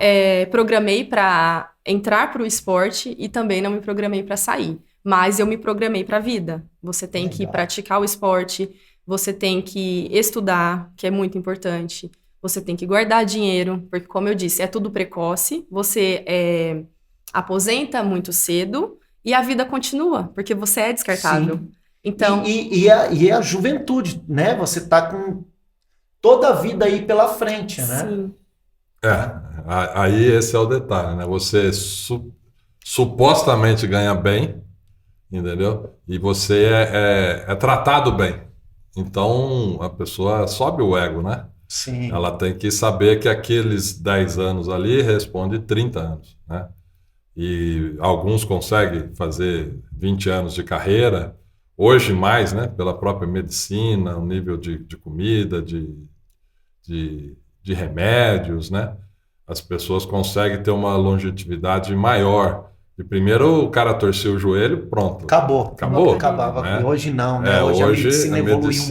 programei para entrar para o esporte e também não me programei para sair. Mas eu me programei para a vida. Você tem que praticar o esporte, você tem que estudar, que é muito importante. Você tem que guardar dinheiro, porque, como eu disse, é tudo precoce. Você aposenta muito cedo e a vida continua, porque você é descartável. Sim. Então, e a juventude, né? Você está com toda a vida aí pela frente, né? sim. Aí esse é o detalhe, né? Você supostamente ganha bem, entendeu? E você é tratado bem. Então a pessoa sobe o ego, né? Sim. Ela tem que saber que aqueles 10 anos ali responde 30 anos, né? E alguns conseguem fazer 20 anos de carreira, hoje mais, né? Pela própria medicina, o nível de comida, de remédios, né? As pessoas conseguem ter uma longevidade maior. E primeiro o cara torceu o joelho, pronto. Acabava. Né? Hoje não, né? Hoje a medicina evoluiu.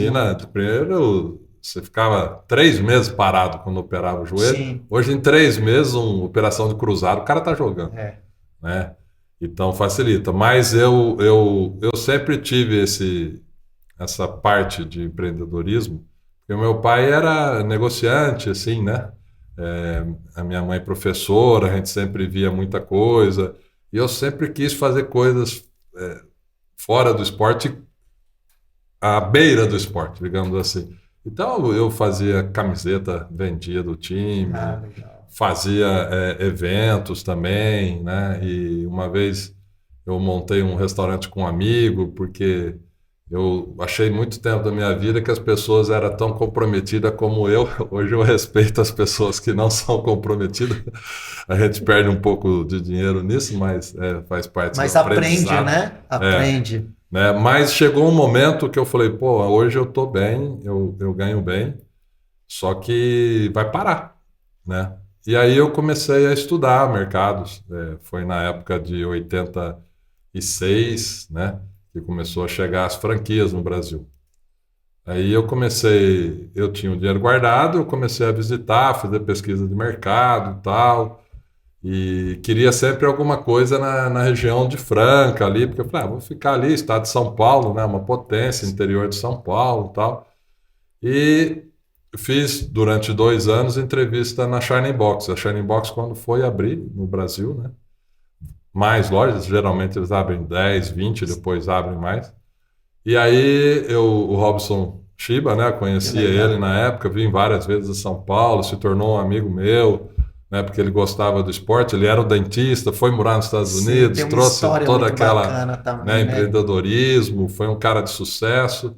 Primeiro você ficava 3 meses parado quando operava o joelho. Sim. Hoje em 3 meses, uma operação de cruzado, o cara tá jogando. Né? Então facilita. Mas eu sempre tive essa parte de empreendedorismo. Porque o meu pai era negociante, assim, né? A minha mãe professora, a gente sempre via muita coisa. E eu sempre quis fazer coisas fora do esporte, à beira do esporte, digamos assim. Então eu fazia camiseta, vendia do time, fazia eventos também, né? E uma vez eu montei um restaurante com um amigo, porque eu achei muito tempo da minha vida que as pessoas eram tão comprometidas como eu. Hoje eu respeito as pessoas que não são comprometidas. A gente perde um pouco de dinheiro nisso, mas faz parte do aprendizado. Né? Aprende. Né? Mas chegou um momento que eu falei, pô, hoje eu estou bem, eu ganho bem, só que vai parar, né? E aí eu comecei a estudar mercados. Foi na época de 86, né? Que começou a chegar as franquias no Brasil. Aí eu tinha um dinheiro guardado, eu comecei a visitar, fazer pesquisa de mercado e tal, e queria sempre alguma coisa na região de Franca ali, porque eu falei, vou ficar ali, estado de São Paulo, né, uma potência, interior de São Paulo e tal. E fiz, durante 2 anos, entrevista na Shining Box. A Shining Box, quando foi abrir no Brasil, né? Mais lojas, geralmente eles abrem 10, 20, depois abrem mais. E aí o Robson Shiba, né, conhecia ele na época, vim várias vezes a São Paulo, se tornou um amigo meu, né, porque ele gostava do esporte, ele era o dentista, foi morar nos Estados Unidos, trouxe toda aquela, também, né, empreendedorismo, foi um cara de sucesso.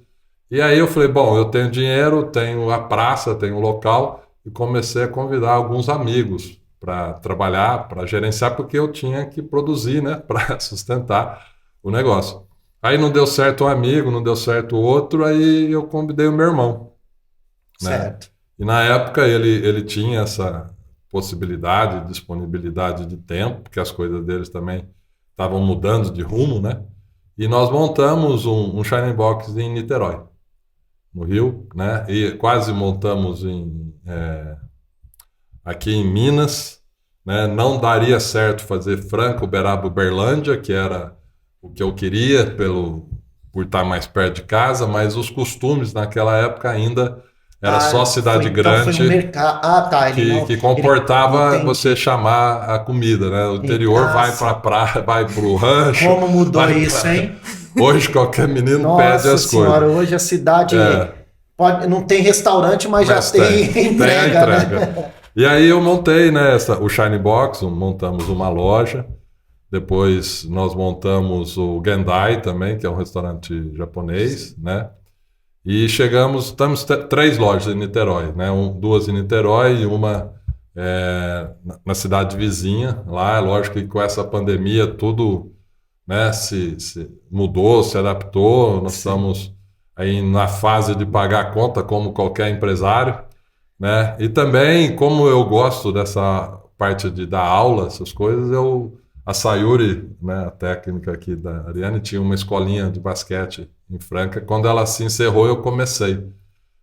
E aí eu falei, bom, eu tenho dinheiro, tenho a praça, tenho o local, e comecei a convidar alguns amigos para trabalhar, para gerenciar, porque eu tinha que produzir, né, para sustentar o negócio. Aí não deu certo um amigo, não deu certo o outro, aí eu convidei o meu irmão, né? Certo. E na época ele tinha essa possibilidade, disponibilidade de tempo, porque as coisas deles também estavam mudando de rumo, né? E nós montamos um Shining Box em Niterói, no Rio, né? E quase montamos aqui em Minas, né? Não daria certo fazer Franca, Uberaba, Uberlândia, que era o que eu queria por estar mais perto de casa, mas os costumes naquela época ainda era só cidade grande, então foi um mercado. Ah, tá. que comportava entendi. você chamar a comida, né? O interior vai para a praia, vai para o rancho. Como mudou vai isso, hein? Hoje qualquer menino Nossa pede as senhora, coisas. hoje a cidade não tem restaurante, mas já tem entrega, né? E aí eu montei, né, o Shiny Box, montamos uma loja. Depois nós montamos o Gendai também, que é um restaurante japonês, né? E estamos 3 lojas em Niterói, né? 2 em Niterói e uma na cidade vizinha. Lá, lógico que com essa pandemia tudo, né, se mudou, se adaptou. Nós estamos aí na fase de pagar a conta, como qualquer empresário, né? E também, como eu gosto dessa parte de dar aula, essas coisas, a Sayuri, né, a técnica aqui da Ariane, tinha uma escolinha de basquete em Franca. Quando ela se encerrou, eu comecei.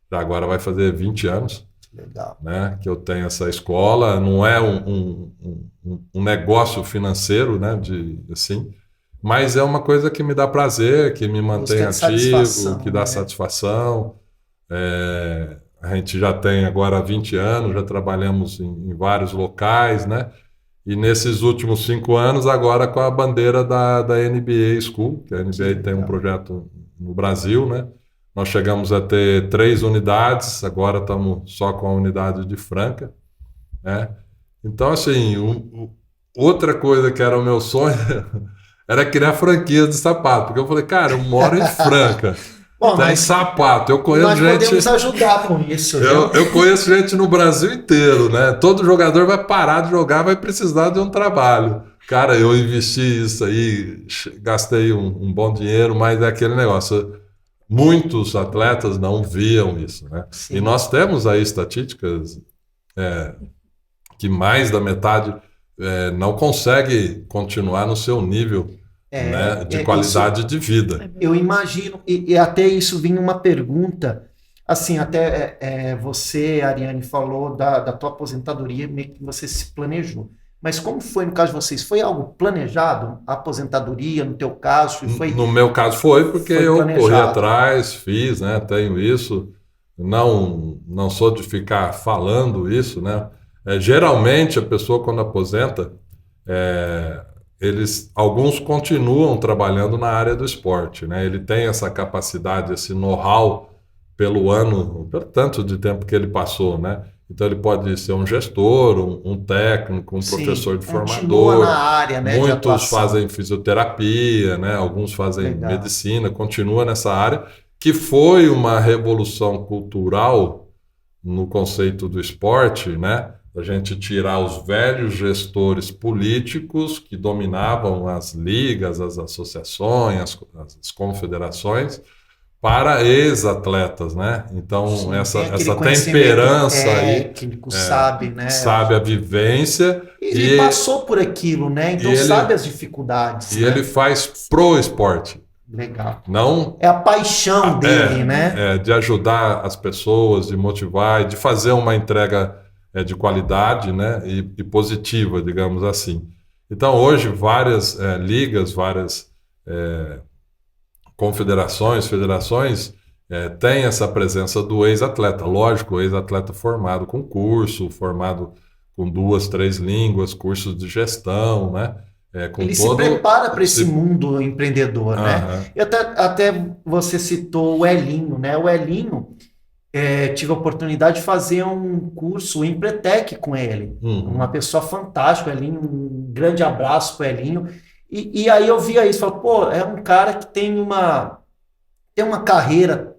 Já agora vai fazer 20 anos. Legal. Né, que eu tenho essa escola. Não é um negócio financeiro, né, assim, mas é uma coisa que me dá prazer, que me mantém ativo, que dá satisfação. A gente já tem agora 20 anos, já trabalhamos em vários locais, né? E nesses últimos 5 anos, agora com a bandeira da NBA School, que a NBA tem um projeto no Brasil, né? Nós chegamos a ter 3 unidades, agora estamos só com a unidade de Franca, né? Então, assim, outra coisa que era o meu sonho era criar franquias de sapato, porque eu falei, cara, eu moro em Franca. Bom, tem sapato, eu conheço nós gente... podemos ajudar com isso. Eu conheço gente no Brasil inteiro, né? Todo jogador vai parar de jogar, vai precisar de um trabalho. Cara, eu investi isso aí, gastei um bom dinheiro, mas é aquele negócio. Muitos atletas não viam isso, né? Sim. E nós temos aí estatísticas que mais da metade não consegue continuar no seu nível, né, de qualidade de vida. Eu imagino, e até isso vinha uma pergunta, assim, até você, Ariane, falou da tua aposentadoria, meio que você se planejou. Mas como foi no caso de vocês? Foi algo planejado? A aposentadoria, no teu caso? No meu caso foi, porque eu corri atrás, fiz, né, tenho isso. Não sou de ficar falando isso, né? Geralmente a pessoa quando aposenta, alguns continuam trabalhando na área do esporte, né? Ele tem essa capacidade, esse know-how pelo tanto de tempo que ele passou, né? Então ele pode ser um gestor, um técnico, um professor de formador. Na área, né, muitos fazem fisioterapia, né? Alguns fazem medicina, continua nessa área, que foi uma revolução cultural no conceito do esporte, né? A gente tirar os velhos gestores políticos que dominavam as ligas, as associações, as confederações, para ex-atletas, né? Então, essa temperança técnico, sabe, né? Sabe a vivência. E passou por aquilo, né? Então sabe as dificuldades. E ele faz pro esporte. Legal. Não, é a paixão dele, né? De ajudar as pessoas, de motivar, de fazer uma entrega de qualidade, né? E positiva, digamos assim. Então, hoje, várias ligas, várias confederações, federações têm essa presença do ex-atleta. Lógico, o ex-atleta formado com curso, formado com 2, 3 línguas, cursos de gestão, né? Ele se prepara para esse mundo empreendedor, né? E até você citou o Elinho, né? O Elinho, tive a oportunidade de fazer um curso em Empretec com ele. Uma pessoa fantástica, o Elinho, um grande abraço para o Elinho. E aí eu via isso, falei, pô, é um cara que tem uma carreira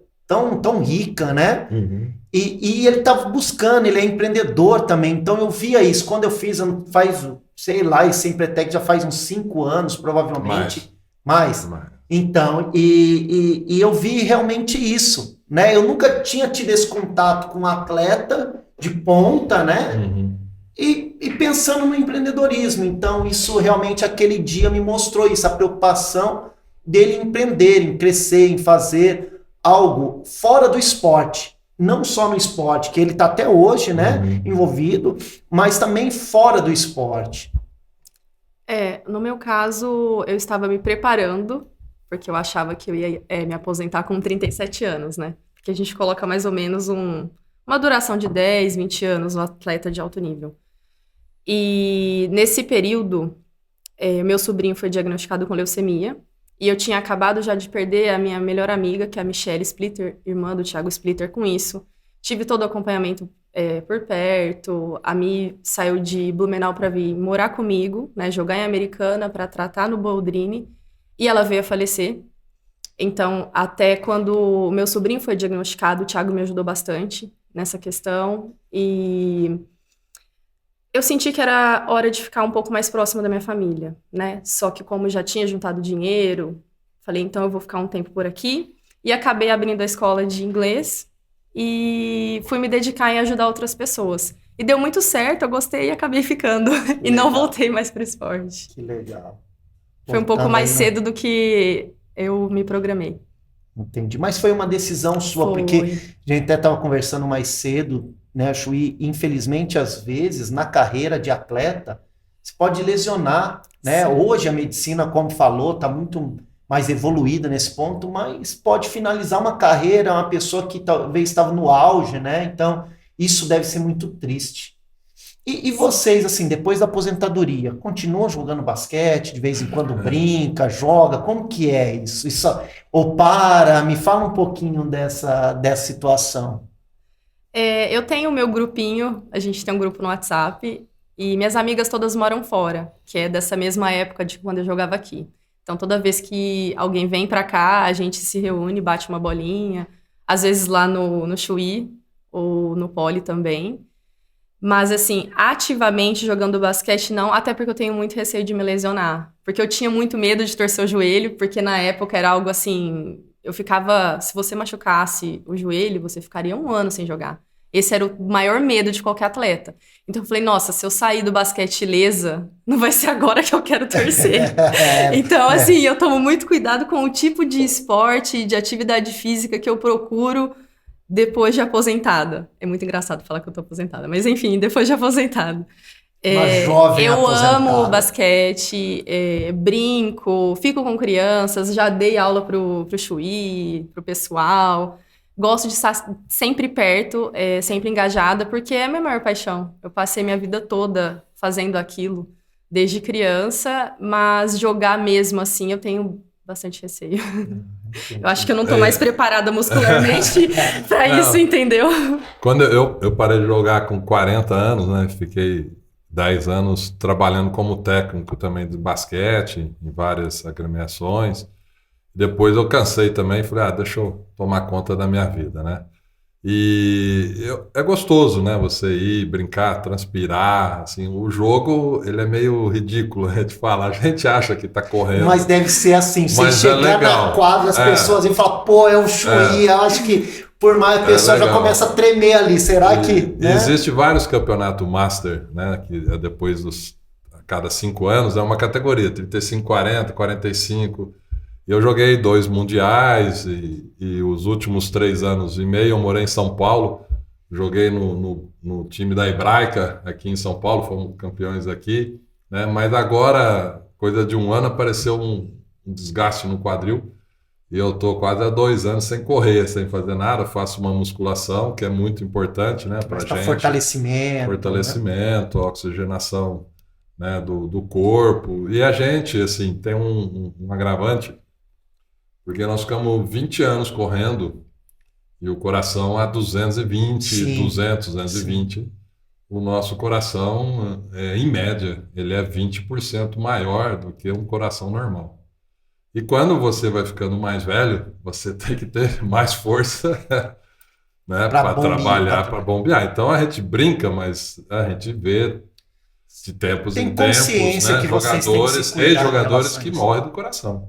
tão rica, né? Uhum. E ele estava buscando, ele é empreendedor também, então eu via isso. Quando eu fiz, faz, sei lá, esse Empretec já faz uns 5 anos, provavelmente. Mais. Então, e eu vi realmente isso, né? Eu nunca tinha tido esse contato com um atleta de ponta, né? Uhum. E pensando no empreendedorismo. Então, isso realmente, aquele dia me mostrou isso, a preocupação dele em empreender, em crescer, em fazer algo fora do esporte. Não só no esporte, que ele está até hoje, né, envolvido, mas também fora do esporte. No meu caso, eu estava me preparando, porque eu achava que eu ia me aposentar com 37 anos, né? Porque a gente coloca mais ou menos uma duração de 10, 20 anos no atleta de alto nível. E nesse período, meu sobrinho foi diagnosticado com leucemia, e eu tinha acabado já de perder a minha melhor amiga, que é a Michelle Splitter, irmã do Thiago Splitter, com isso. Tive todo o acompanhamento por perto. A Mi saiu de Blumenau para vir morar comigo, né, jogar em Americana para tratar no Boldrini, e ela veio a falecer. Então, até quando o meu sobrinho foi diagnosticado, o Thiago me ajudou bastante nessa questão, e eu senti que era hora de ficar um pouco mais próxima da minha família, né? Só que como já tinha juntado dinheiro, falei, então eu vou ficar um tempo por aqui. E acabei abrindo a escola de inglês e fui me dedicar em ajudar outras pessoas. E deu muito certo, eu gostei e acabei ficando. E não voltei mais para o esporte. Que legal. Foi um pouco mais cedo do que eu me programei. Entendi. Mas foi uma decisão sua, porque a gente até estava conversando mais cedo, né, Chuí? Infelizmente, às vezes, na carreira de atleta, você pode lesionar, né? Sim. Hoje a medicina, como falou, está muito mais evoluída nesse ponto, mas pode finalizar uma carreira, uma pessoa que talvez estava no auge, né? Então, isso deve ser muito triste. E vocês, assim, depois da aposentadoria, continuam jogando basquete, de vez em quando brinca, joga? Como que é isso? Ou para? Me fala um pouquinho dessa situação. Eu tenho o meu grupinho, a gente tem um grupo no WhatsApp, e minhas amigas todas moram fora, que é dessa mesma época de quando eu jogava aqui. Então, toda vez que alguém vem pra cá, a gente se reúne, bate uma bolinha, às vezes lá no Chuí, ou no Poli também. Mas, assim, ativamente jogando basquete, não, até porque eu tenho muito receio de me lesionar. Porque eu tinha muito medo de torcer o joelho, porque na época era algo assim... Eu ficava... Se você machucasse o joelho, você ficaria 1 ano sem jogar. Esse era o maior medo de qualquer atleta. Então eu falei, nossa, se eu sair do basquete ilesa, não vai ser agora que eu quero torcer. Então, assim, eu tomo muito cuidado com o tipo de esporte, de atividade física que eu procuro depois de aposentada. É muito engraçado falar que eu tô aposentada, mas enfim, depois de aposentada. Uma jovem eu aposentada. amo basquete, brinco, fico com crianças, já dei aula pro Chuí, pro pessoal. Gosto de estar sempre perto, sempre engajada, porque é a minha maior paixão. Eu passei minha vida toda fazendo aquilo, desde criança, mas jogar mesmo assim, eu tenho bastante receio. Eu acho que eu não tô mais preparada muscularmente para isso, entendeu? Quando eu parei de jogar com 40 anos, né? Fiquei 10 anos trabalhando como técnico também de basquete, em várias agremiações. Depois eu cansei também e falei, deixa eu tomar conta da minha vida, né? É gostoso, né? Você ir, brincar, transpirar, assim, o jogo, ele é meio ridículo, né, de falar. A gente acha que tá correndo. Mas deve ser assim, você chegar na quadra, as pessoas e falar, pô, é o Chuí, acho que por mais a pessoa já começa a tremer ali, será que... Né? Existe vários campeonatos Master, né? Que é depois a cada 5 anos, é uma categoria, 35, 40, 45... Eu joguei 2 mundiais e os últimos 3 anos e meio eu morei em São Paulo. Joguei no time da Hebraica aqui em São Paulo, fomos campeões aqui, né? Mas agora, coisa de 1 ano, apareceu um desgaste no quadril e eu tô quase há 2 anos sem correr, sem fazer nada. Faço uma musculação, que é muito importante, né, pra gente. Fortalecimento, oxigenação, né, do corpo. E a gente, assim, tem um agravante, porque nós ficamos 20 anos correndo e o coração a 220, sim, 200, 220. Sim. O nosso coração, em média, ele é 20% maior do que um coração normal. E quando você vai ficando mais velho, você tem que ter mais força, né, para trabalhar, para bombear. Então a gente brinca, mas a gente vê de tempos Tem em tempos, consciência né, que vocês têm que se jogadores, cuidar em ex-jogadores relação a que isso. morrem do coração.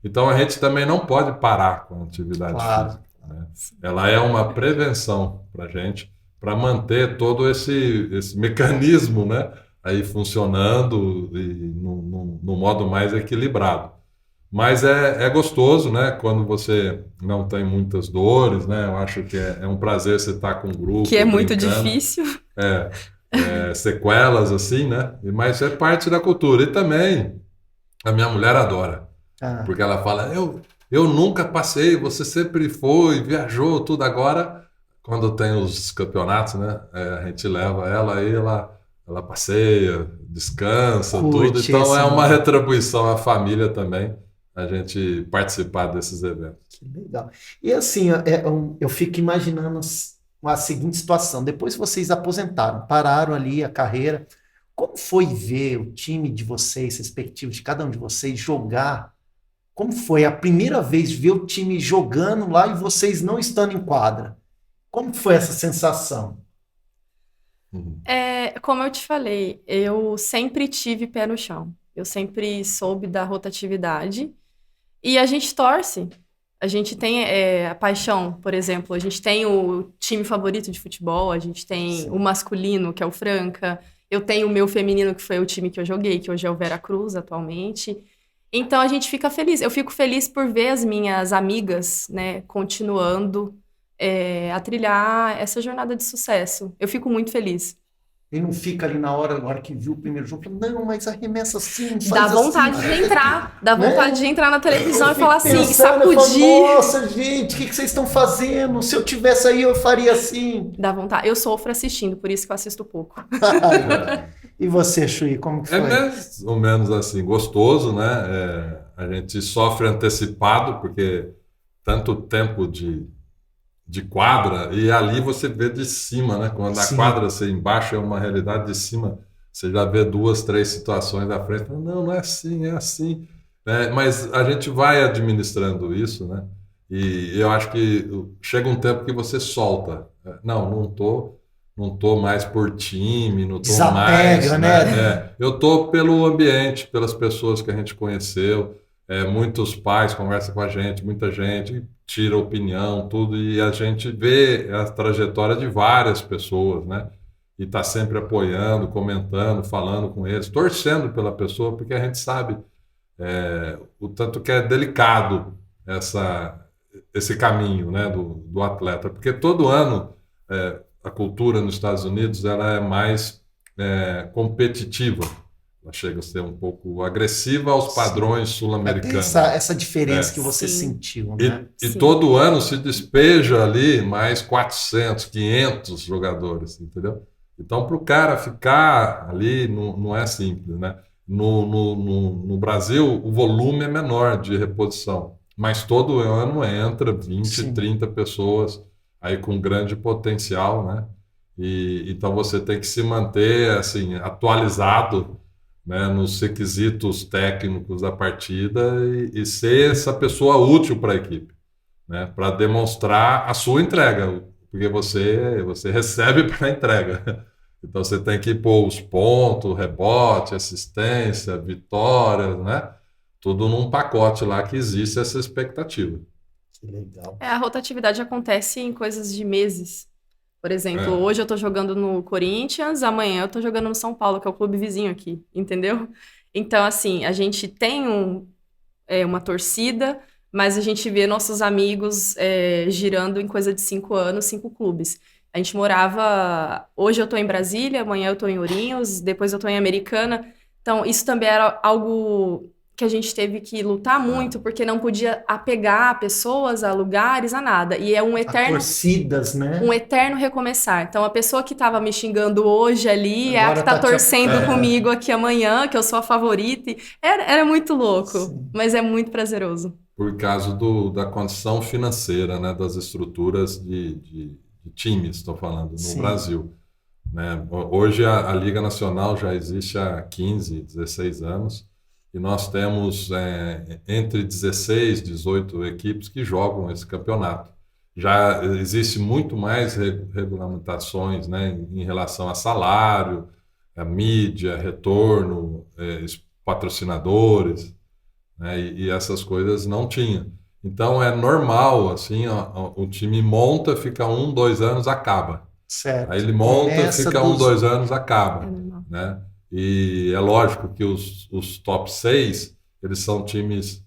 Então a gente também não pode parar com a atividade Claro. física, né? Ela é uma prevenção para a gente, para manter todo esse mecanismo, né, aí funcionando e no modo mais equilibrado. Mas é gostoso, né? Quando você não tem muitas dores, né? Eu acho que é um prazer você estar com um grupo, Que é muito brincando. difícil. Sequelas assim, né? Mas é parte da cultura. E também a minha mulher adora, Ah, porque ela fala: eu nunca passei, você sempre foi, viajou, tudo. Agora, quando tem os campeonatos, né? A gente leva ela aí, ela passeia, descansa, tudo. curte Então esse é uma momento. retribuição à família também, a gente participar desses eventos. Que legal. E assim, eu fico imaginando a seguinte situação. Depois que vocês aposentaram, pararam ali a carreira, como foi ver o time de vocês, respectivo de cada um de vocês, jogar? Como foi a primeira vez ver o time jogando lá e vocês não estando em quadra? Como foi essa sensação? Uhum. Como eu te falei, eu sempre tive pé no chão. Eu sempre soube da rotatividade. E a gente torce. A gente tem a paixão, por exemplo. A gente tem o time favorito de futebol, a gente tem Sim. o masculino, que é o Franca. Eu tenho o meu feminino, que foi o time que eu joguei, que hoje é o Veracruz, atualmente. Então a gente fica feliz. Eu fico feliz por ver as minhas amigas, né, continuando a trilhar essa jornada de sucesso. Eu fico muito feliz. E não fica ali na hora que viu o primeiro jogo, fala, não, mas arremessa assim, Dá faz vontade assim. de entrar, dá Né? vontade de entrar na televisão Eu e falar fico assim, pensando, eu falo, sacudir. nossa, gente, o que vocês estão fazendo? Se eu tivesse aí, eu faria assim. Dá vontade. Eu sofro assistindo, por isso que eu assisto pouco. E você, Chui, como que É foi? mais ou menos assim, gostoso, né? A gente sofre antecipado, porque tanto tempo de quadra, e ali você vê de cima, né? Quando a Sim. quadra você embaixo é uma realidade de cima, você já vê duas, três situações da frente. Fala, não, não é assim, é assim. Mas a gente vai administrando isso, né? E eu acho que chega um tempo que você solta. Não, não tô mais por time, não tô mais, Desapega, né? eu tô pelo ambiente, pelas pessoas que a gente conheceu. Muitos pais conversam com a gente, muita gente tira opinião, tudo, e a gente vê a trajetória de várias pessoas, né? E está sempre apoiando, comentando, falando com eles, torcendo pela pessoa, porque a gente sabe o tanto que é delicado esse caminho, né, do atleta, porque todo ano a cultura nos Estados Unidos ela é mais competitiva. Ela chega a ser um pouco agressiva aos padrões Tem sul-americanos. essa diferença É. que você Sim. sentiu, né? E Sim. todo ano se despeja ali mais 400, 500 jogadores, entendeu? Então, para o cara ficar ali, não é simples, né? No Brasil, o volume é menor de reposição, mas todo ano entra 20, Sim. 30 pessoas aí com grande potencial, né? Então você tem que se manter assim atualizado, né, nos requisitos técnicos da partida e ser essa pessoa útil para a equipe, né, para demonstrar a sua entrega, porque você recebe para entrega. Então você tem que pôr os pontos, rebote, assistência, vitórias, né? Tudo num pacote lá que existe essa expectativa. Que legal. A rotatividade acontece em coisas de meses. Por exemplo, É. hoje eu tô jogando no Corinthians, amanhã eu tô jogando no São Paulo, que é o clube vizinho aqui, entendeu? Então, assim, a gente tem uma torcida, mas a gente vê nossos amigos girando em coisa de 5 anos, 5 clubes. A gente morava... Hoje eu tô em Brasília, amanhã eu tô em Ourinhos, depois eu tô em Americana. Então, isso também era algo que a gente teve que lutar muito, porque não podia apegar pessoas a lugares, a nada. E é A torcidas, né? um eterno recomeçar. Então, a pessoa que estava me xingando hoje ali é a Agora que tá tá te- torcendo comigo aqui amanhã, que eu sou a favorita. Era muito louco, Sim. mas é muito prazeroso. Por causa da condição financeira, né, das estruturas de times, estou falando, no Sim. Brasil. Né? Hoje a Liga Nacional já existe há 15, 16 anos, e nós temos entre 16 e 18 equipes que jogam esse campeonato. Já existe muito mais regulamentações, né, em relação a salário, a mídia, retorno, patrocinadores, né, e essas coisas não tinha. Então é normal, assim, o time monta, fica 1, 2 anos, acaba. Aí Certo. ele monta, Começa fica 1, 2 anos, É acaba, normal. né? E é lógico que os top 6, eles são times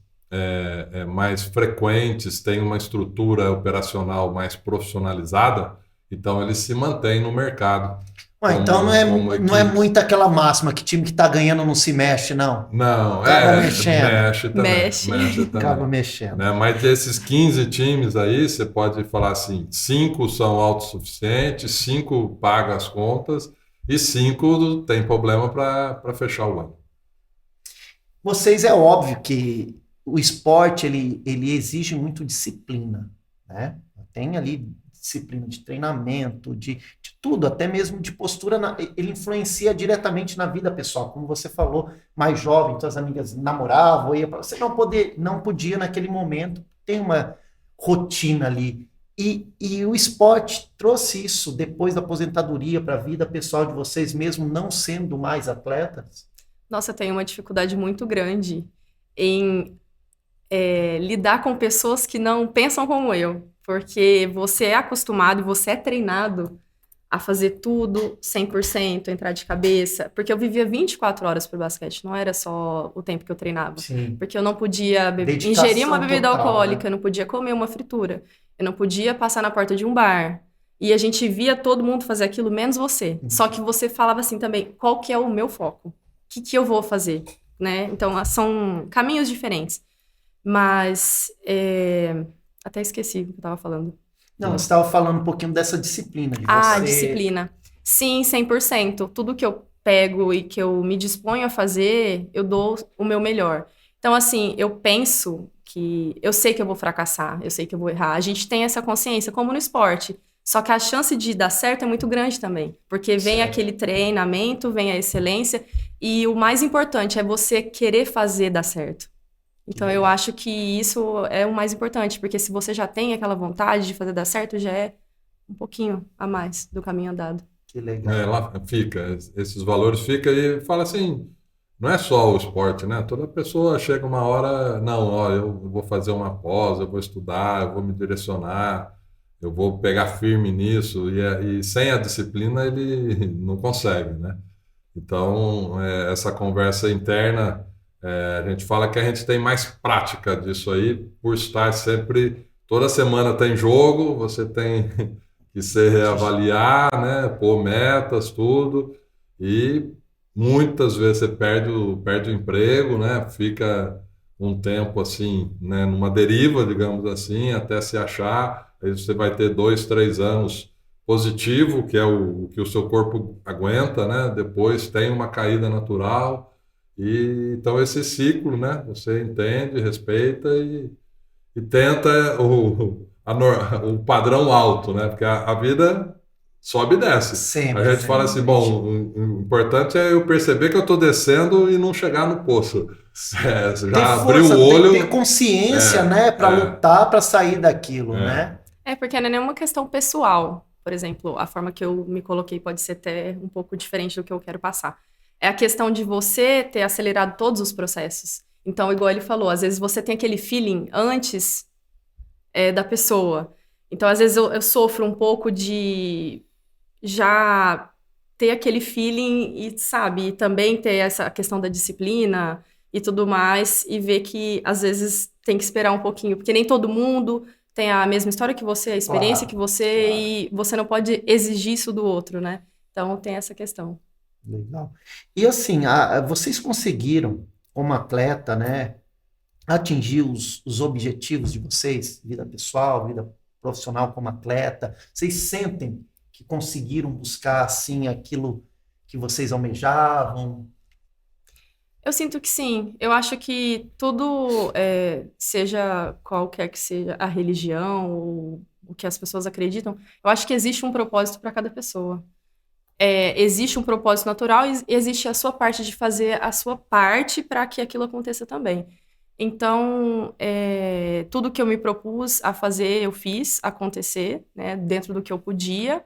mais frequentes, têm uma estrutura operacional mais profissionalizada, então eles se mantêm no mercado Então como não é equipes. muito aquela máxima que time que tá ganhando não se mexe, não. Não, Acaba mexendo. Mexe. mexe Acaba também, mexendo. né? Mas desses 15 times aí, você pode falar assim, 5 são autossuficientes, 5 pagam as contas e 5 tem problema para fechar o ano. Vocês é óbvio que o esporte ele exige muito disciplina, né? Tem ali disciplina de treinamento, de tudo, até mesmo de postura, ele influencia diretamente na vida pessoal, como você falou, mais jovem, suas amigas namoravam, você não podia naquele momento ter uma rotina ali. E o esporte trouxe isso depois da aposentadoria para a vida pessoal de vocês, mesmo não sendo mais atletas? Nossa, eu tenho uma dificuldade muito grande em lidar com pessoas que não pensam como eu, porque você é acostumado e você é treinado a fazer tudo 100%, entrar de cabeça, porque eu vivia 24 horas pro basquete, não era só o tempo que eu treinava, Sim. porque eu não podia Dedicação ingerir uma bebida total, alcoólica, né? eu não podia comer uma fritura, eu não podia passar na porta de um bar, e a gente via todo mundo fazer aquilo, menos você. Só que você falava assim também, qual que é o meu foco? O que eu vou fazer? Né? Então, são caminhos diferentes. Mas, até esqueci o que eu estava falando. Não, você estava falando um pouquinho dessa disciplina, de Ah, você... disciplina. Sim, 100%. Tudo que eu pego e que eu me disponho a fazer, eu dou o meu melhor. Então, assim, eu penso que... Eu sei que eu vou fracassar, eu sei que eu vou errar. A gente tem essa consciência, como no esporte. Só que a chance de dar certo é muito grande também. Porque vem Certo. aquele treinamento, vem a excelência. E o mais importante é você querer fazer dar certo. Então, eu acho que isso é o mais importante, porque se você já tem aquela vontade de fazer dar certo, já é um pouquinho a mais do caminho andado. Que legal. Lá fica, esses valores ficam e fala assim, não é só o esporte, né? Toda pessoa chega uma hora, não, ó, eu vou fazer uma pós, eu vou estudar, eu vou me direcionar, eu vou pegar firme nisso, e sem a disciplina ele não consegue, né? Então, essa conversa interna, a gente fala que a gente tem mais prática disso aí, por estar sempre, toda semana tem jogo, você tem que se reavaliar, né? Pôr metas, tudo, e muitas vezes você perde o emprego, né? Fica um tempo assim, né? Numa deriva, digamos assim, até se achar, aí você vai ter 2, 3 anos positivo, que é o que o seu corpo aguenta, né? Depois tem uma caída natural, e então esse ciclo, né? Você entende, respeita e tenta o padrão alto, né? Porque a vida sobe e desce. A Sempre, gente fala assim, bom, o importante é eu perceber que eu estou descendo e não chegar no poço. Você Ter já abriu força, o olho. ter consciência, né, para é, lutar, para sair daquilo, é. né? Porque não é nenhuma questão pessoal. Por exemplo, a forma que eu me coloquei pode ser até um pouco diferente do que eu quero passar. É a questão de você ter acelerado todos os processos. Então, igual ele falou, às vezes você tem aquele feeling antes da pessoa. Então, às vezes eu sofro um pouco de já ter aquele feeling e, sabe, e também ter essa questão da disciplina e tudo mais, e ver que às vezes tem que esperar um pouquinho, porque nem todo mundo tem a mesma história que você, a experiência Claro, que você, e você não pode exigir isso do outro, né? Então tem essa questão. Legal. E assim, vocês conseguiram, como atleta, né, atingir os objetivos de vocês, vida pessoal, vida profissional como atleta? Vocês sentem que conseguiram buscar, assim, aquilo que vocês almejavam? Eu sinto que sim. Eu acho que tudo, seja qualquer que seja a religião ou o que as pessoas acreditam, eu acho que existe um propósito para cada pessoa. existe um propósito natural e existe a sua parte de fazer a sua parte para que aquilo aconteça também. Então, tudo que eu me propus a fazer, eu fiz acontecer, né, dentro do que eu podia.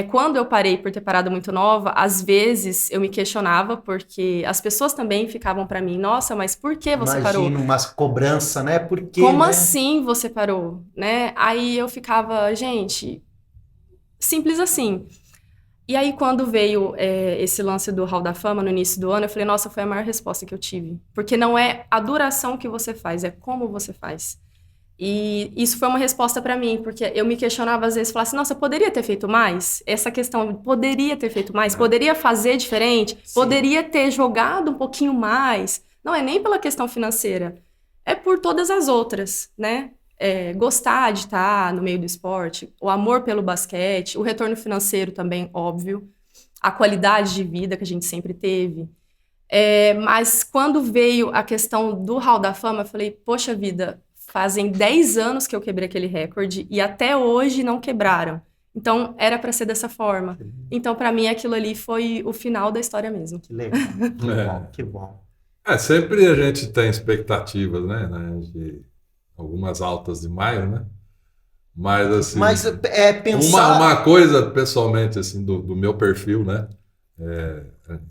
Quando eu parei por ter parado muito nova, às vezes eu me questionava, porque as pessoas também ficavam para mim, nossa, mas por que você parou? Imagina uma cobrança, né? Por quê, Como né? assim você parou? Né? Aí eu ficava, gente, simples assim. E aí, quando veio esse lance do Hall da Fama no início do ano, eu falei, nossa, foi a maior resposta que eu tive. Porque não é a duração que você faz, é como você faz. E isso foi uma resposta para mim, porque eu me questionava às vezes, falava assim, nossa, eu poderia ter feito mais? Essa questão, poderia ter feito mais? Poderia fazer diferente? Sim. Poderia ter jogado um pouquinho mais? Não é nem pela questão financeira, é por todas as outras, né? Gostar de estar no meio do esporte, o amor pelo basquete, o retorno financeiro também, óbvio, a qualidade de vida que a gente sempre teve. Mas quando veio a questão do Hall da Fama, eu falei, poxa vida, fazem 10 anos que eu quebrei aquele recorde e até hoje não quebraram. Então, era para ser dessa forma. Então, para mim, aquilo ali foi o final da história mesmo. Que legal, que bom, que bom. Sempre a gente tem expectativas, né? De algumas altas demais, né? Mas, assim, Mas pensar... uma coisa, pessoalmente, assim, do meu perfil, né?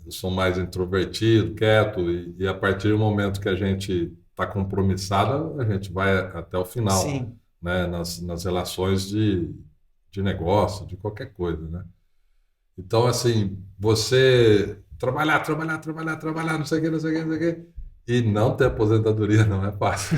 Eu sou mais introvertido, quieto, e a partir do momento que a gente está compromissado, a gente vai até o final, Sim. né? Nas relações de negócio, de qualquer coisa, né? Então, assim, você trabalhar, não sei o que, não sei o que, não sei o que, e não ter aposentadoria não é fácil.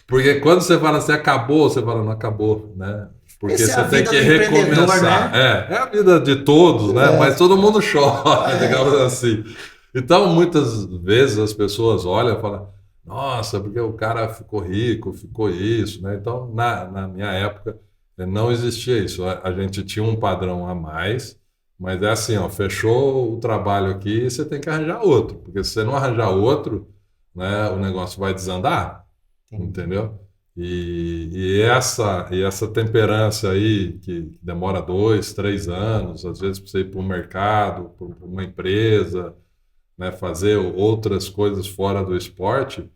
Porque quando você fala assim, acabou, você fala, não acabou, né? Porque Essa é a você tem vida que do empreendedor, recomeçar. né? É a vida de todos, né? Mas todo mundo chora, digamos assim. Então, muitas vezes as pessoas olham e falam, nossa, porque o cara ficou rico, ficou isso, né? Então, na minha época, não existia isso. A gente tinha um padrão a mais, mas é assim, ó, fechou o trabalho aqui, você tem que arranjar outro, porque se você não arranjar outro, né, o negócio vai desandar, entendeu? E essa temperança aí, que demora 2, 3 anos, às vezes para você ir para o mercado, para uma empresa, né, fazer outras coisas fora do esporte,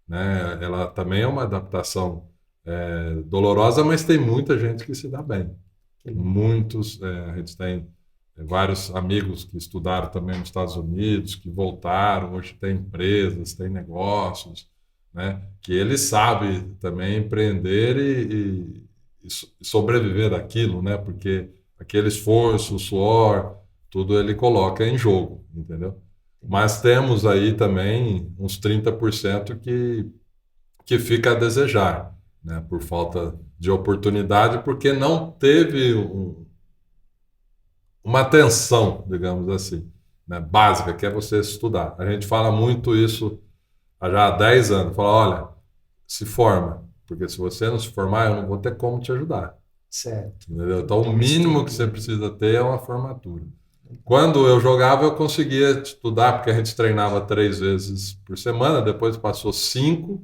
né, ela também é uma adaptação dolorosa, mas tem muita gente que se dá bem. Muitos, a gente tem vários amigos que estudaram também nos Estados Unidos, que voltaram, hoje tem empresas, tem negócios, né, que ele sabe também empreender e sobreviver daquilo, né, porque aquele esforço, o suor, tudo ele coloca em jogo, entendeu? Mas temos aí também uns 30% que fica a desejar, né, por falta de oportunidade, porque não teve uma atenção, digamos assim, né, básica, que é você estudar. A gente fala muito isso já há 10 anos. Fala, olha, se forma, porque se você não se formar, eu não vou ter como te ajudar. Certo. Entendeu? Então, o mínimo que você precisa ter é uma formatura. Quando eu jogava, eu conseguia estudar, porque a gente treinava 3 vezes por semana, depois passou 5,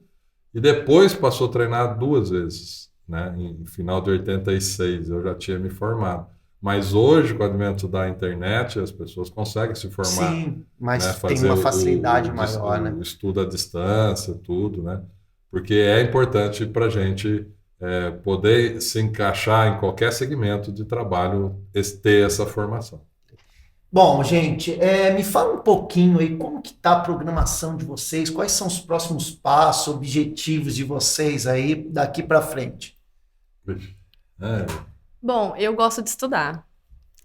e depois passou a treinar 2 vezes, né? Em final de 86, eu já tinha me formado. Mas hoje, com o advento da internet, as pessoas conseguem se formar. Sim, mas né? tem Fazer uma facilidade maior, o né? estudo à distância, tudo, né? Porque é importante para a gente poder se encaixar em qualquer segmento de trabalho, ter essa formação. Bom, gente, me fala um pouquinho aí como que tá a programação de vocês, quais são os próximos passos, objetivos de vocês aí daqui para frente. Bom, eu gosto de estudar.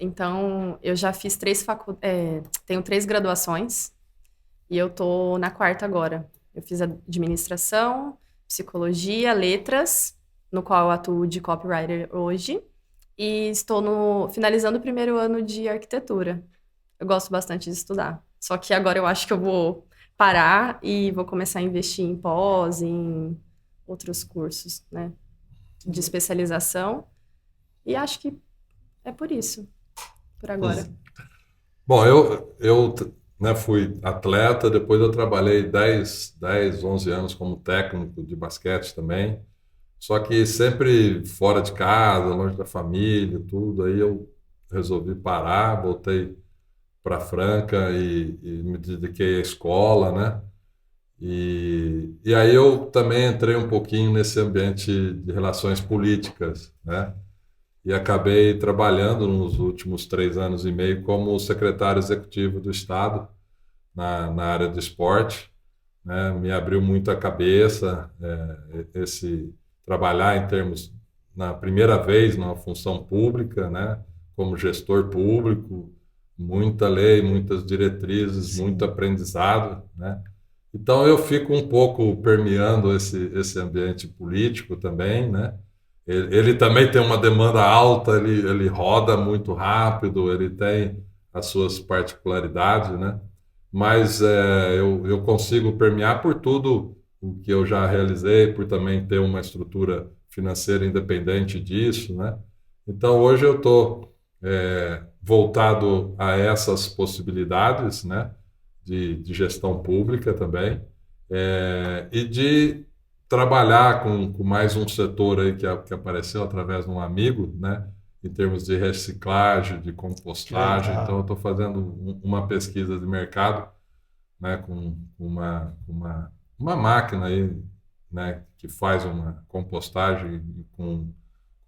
Então, eu já fiz tenho 3 graduações e eu tô na 4ª agora. Eu fiz administração, psicologia, letras, no qual eu atuo de copywriter hoje, e estou finalizando o 1º ano de arquitetura. Eu gosto bastante de estudar. Só que agora eu acho que eu vou parar e vou começar a investir em pós, em outros cursos, né, de especialização. E acho que é por isso, por agora. Bom, eu né, fui atleta, depois eu trabalhei 10, 11 anos como técnico de basquete também, só que sempre fora de casa, longe da família, tudo, aí eu resolvi parar, voltei para Franca e me dediquei à escola, né? E aí eu também entrei um pouquinho nesse ambiente de relações políticas, né? E acabei trabalhando nos últimos 3 anos e meio como secretário executivo do Estado na área do esporte, né? Me abriu muito a cabeça esse trabalhar em termos, na primeira vez, numa função pública, né? Como gestor público, muita lei, muitas diretrizes, muito aprendizado, né? Então eu fico um pouco permeando esse ambiente político também, né? Ele também tem uma demanda alta, ele roda muito rápido, ele tem as suas particularidades, né? Mas eu consigo permear por tudo o que eu já realizei, por também ter uma estrutura financeira independente disso, né? Então hoje eu estou voltado a essas possibilidades, né? De gestão pública também, e de trabalhar com mais um setor aí que apareceu através de um amigo, né? Em termos de reciclagem, de compostagem. Legal. Então, eu estou fazendo uma pesquisa de mercado, né? Com uma máquina aí, né? Que faz uma compostagem com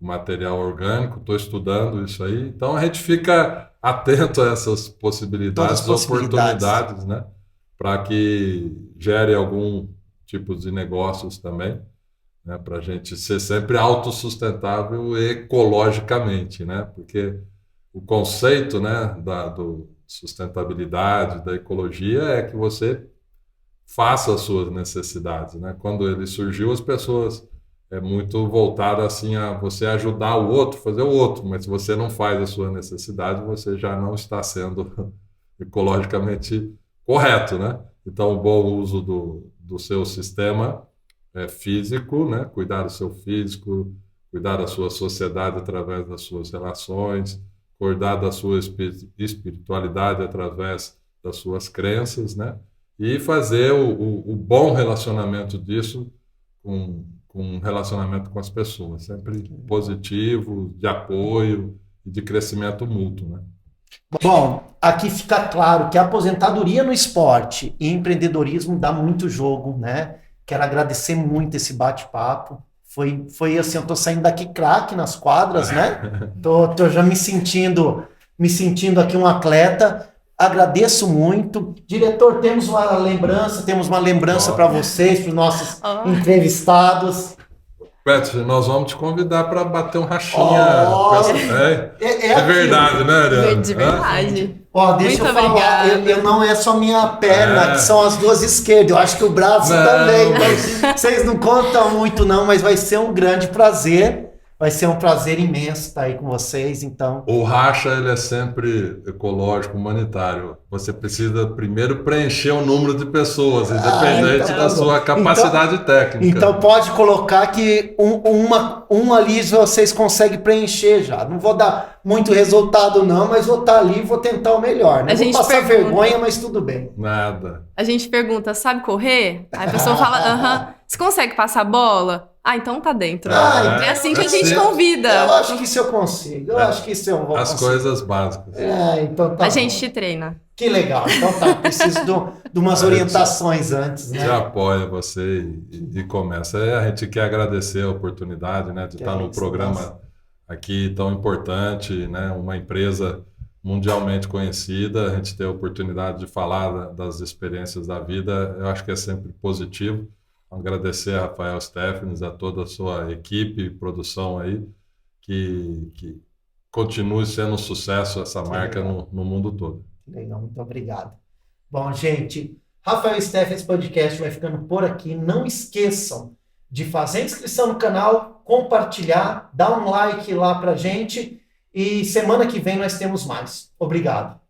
material orgânico. Estou estudando isso aí. Então, a gente fica atento a essas possibilidades, Todas as possibilidades. oportunidades, né? Para que gere algum tipo de negócios também, né? Para a gente ser sempre autossustentável ecologicamente, né? Porque o conceito, né, do sustentabilidade, da ecologia é que você faça as suas necessidades, né? Quando ele surgiu, as pessoas muito voltadas assim a você ajudar o outro, fazer o outro, mas se você não faz a sua necessidade, você já não está sendo ecologicamente correto, né? Então, o bom uso do seu sistema físico, né? Cuidar do seu físico, cuidar da sua sociedade através das suas relações, cuidar da sua espiritualidade através das suas crenças, né? E fazer o bom relacionamento disso com um relacionamento com as pessoas, sempre positivo, de apoio e de crescimento mútuo, né? Bom, aqui fica claro que a aposentadoria no esporte e empreendedorismo dá muito jogo, né? Quero agradecer muito esse bate-papo. Foi assim, eu tô saindo daqui craque nas quadras, né? Tô já me sentindo aqui um atleta. Agradeço muito. Diretor, temos uma lembrança para vocês, para os nossos entrevistados. Petro, nós vamos te convidar para bater um rachinha. É verdade, né, Ariana? De verdade. Deixa Muito eu falar, obrigada. eu não é só minha perna, que são as duas esquerdas, eu acho que o braço também. Então, vocês não contam muito não, mas vai ser um grande prazer. Vai ser um prazer imenso estar aí com vocês, então. O racha, ele é sempre ecológico, humanitário. Você precisa primeiro preencher o número de pessoas, independente da sua capacidade técnica. Então pode colocar que um ali vocês conseguem preencher já. Não vou dar muito resultado não, mas vou estar ali e vou tentar o melhor. Não vou passar vergonha, mas tudo bem. Nada. A gente pergunta, sabe correr? Aí a pessoa fala, aham. Você consegue passar a bola? Então tá dentro. É assim que a gente convida. Eu acho que isso eu consigo. Eu acho que isso eu vou conseguir. As coisas básicas. Então tá a gente te treina. Que legal. Então tá, preciso de umas orientações antes, né? Já apoia você e começa. A gente quer agradecer a oportunidade, né, de estar no programa aqui tão importante, né? Uma empresa mundialmente conhecida. A gente ter a oportunidade de falar das experiências da vida, eu acho que é sempre positivo. Agradecer a Rafael Stephens, a toda a sua equipe e produção aí, que continue sendo um sucesso essa marca no mundo todo. Legal, muito obrigado. Bom, gente, Rafael Stephens Podcast vai ficando por aqui. Não esqueçam de fazer inscrição no canal, compartilhar, dar um like lá pra gente e semana que vem nós temos mais. Obrigado.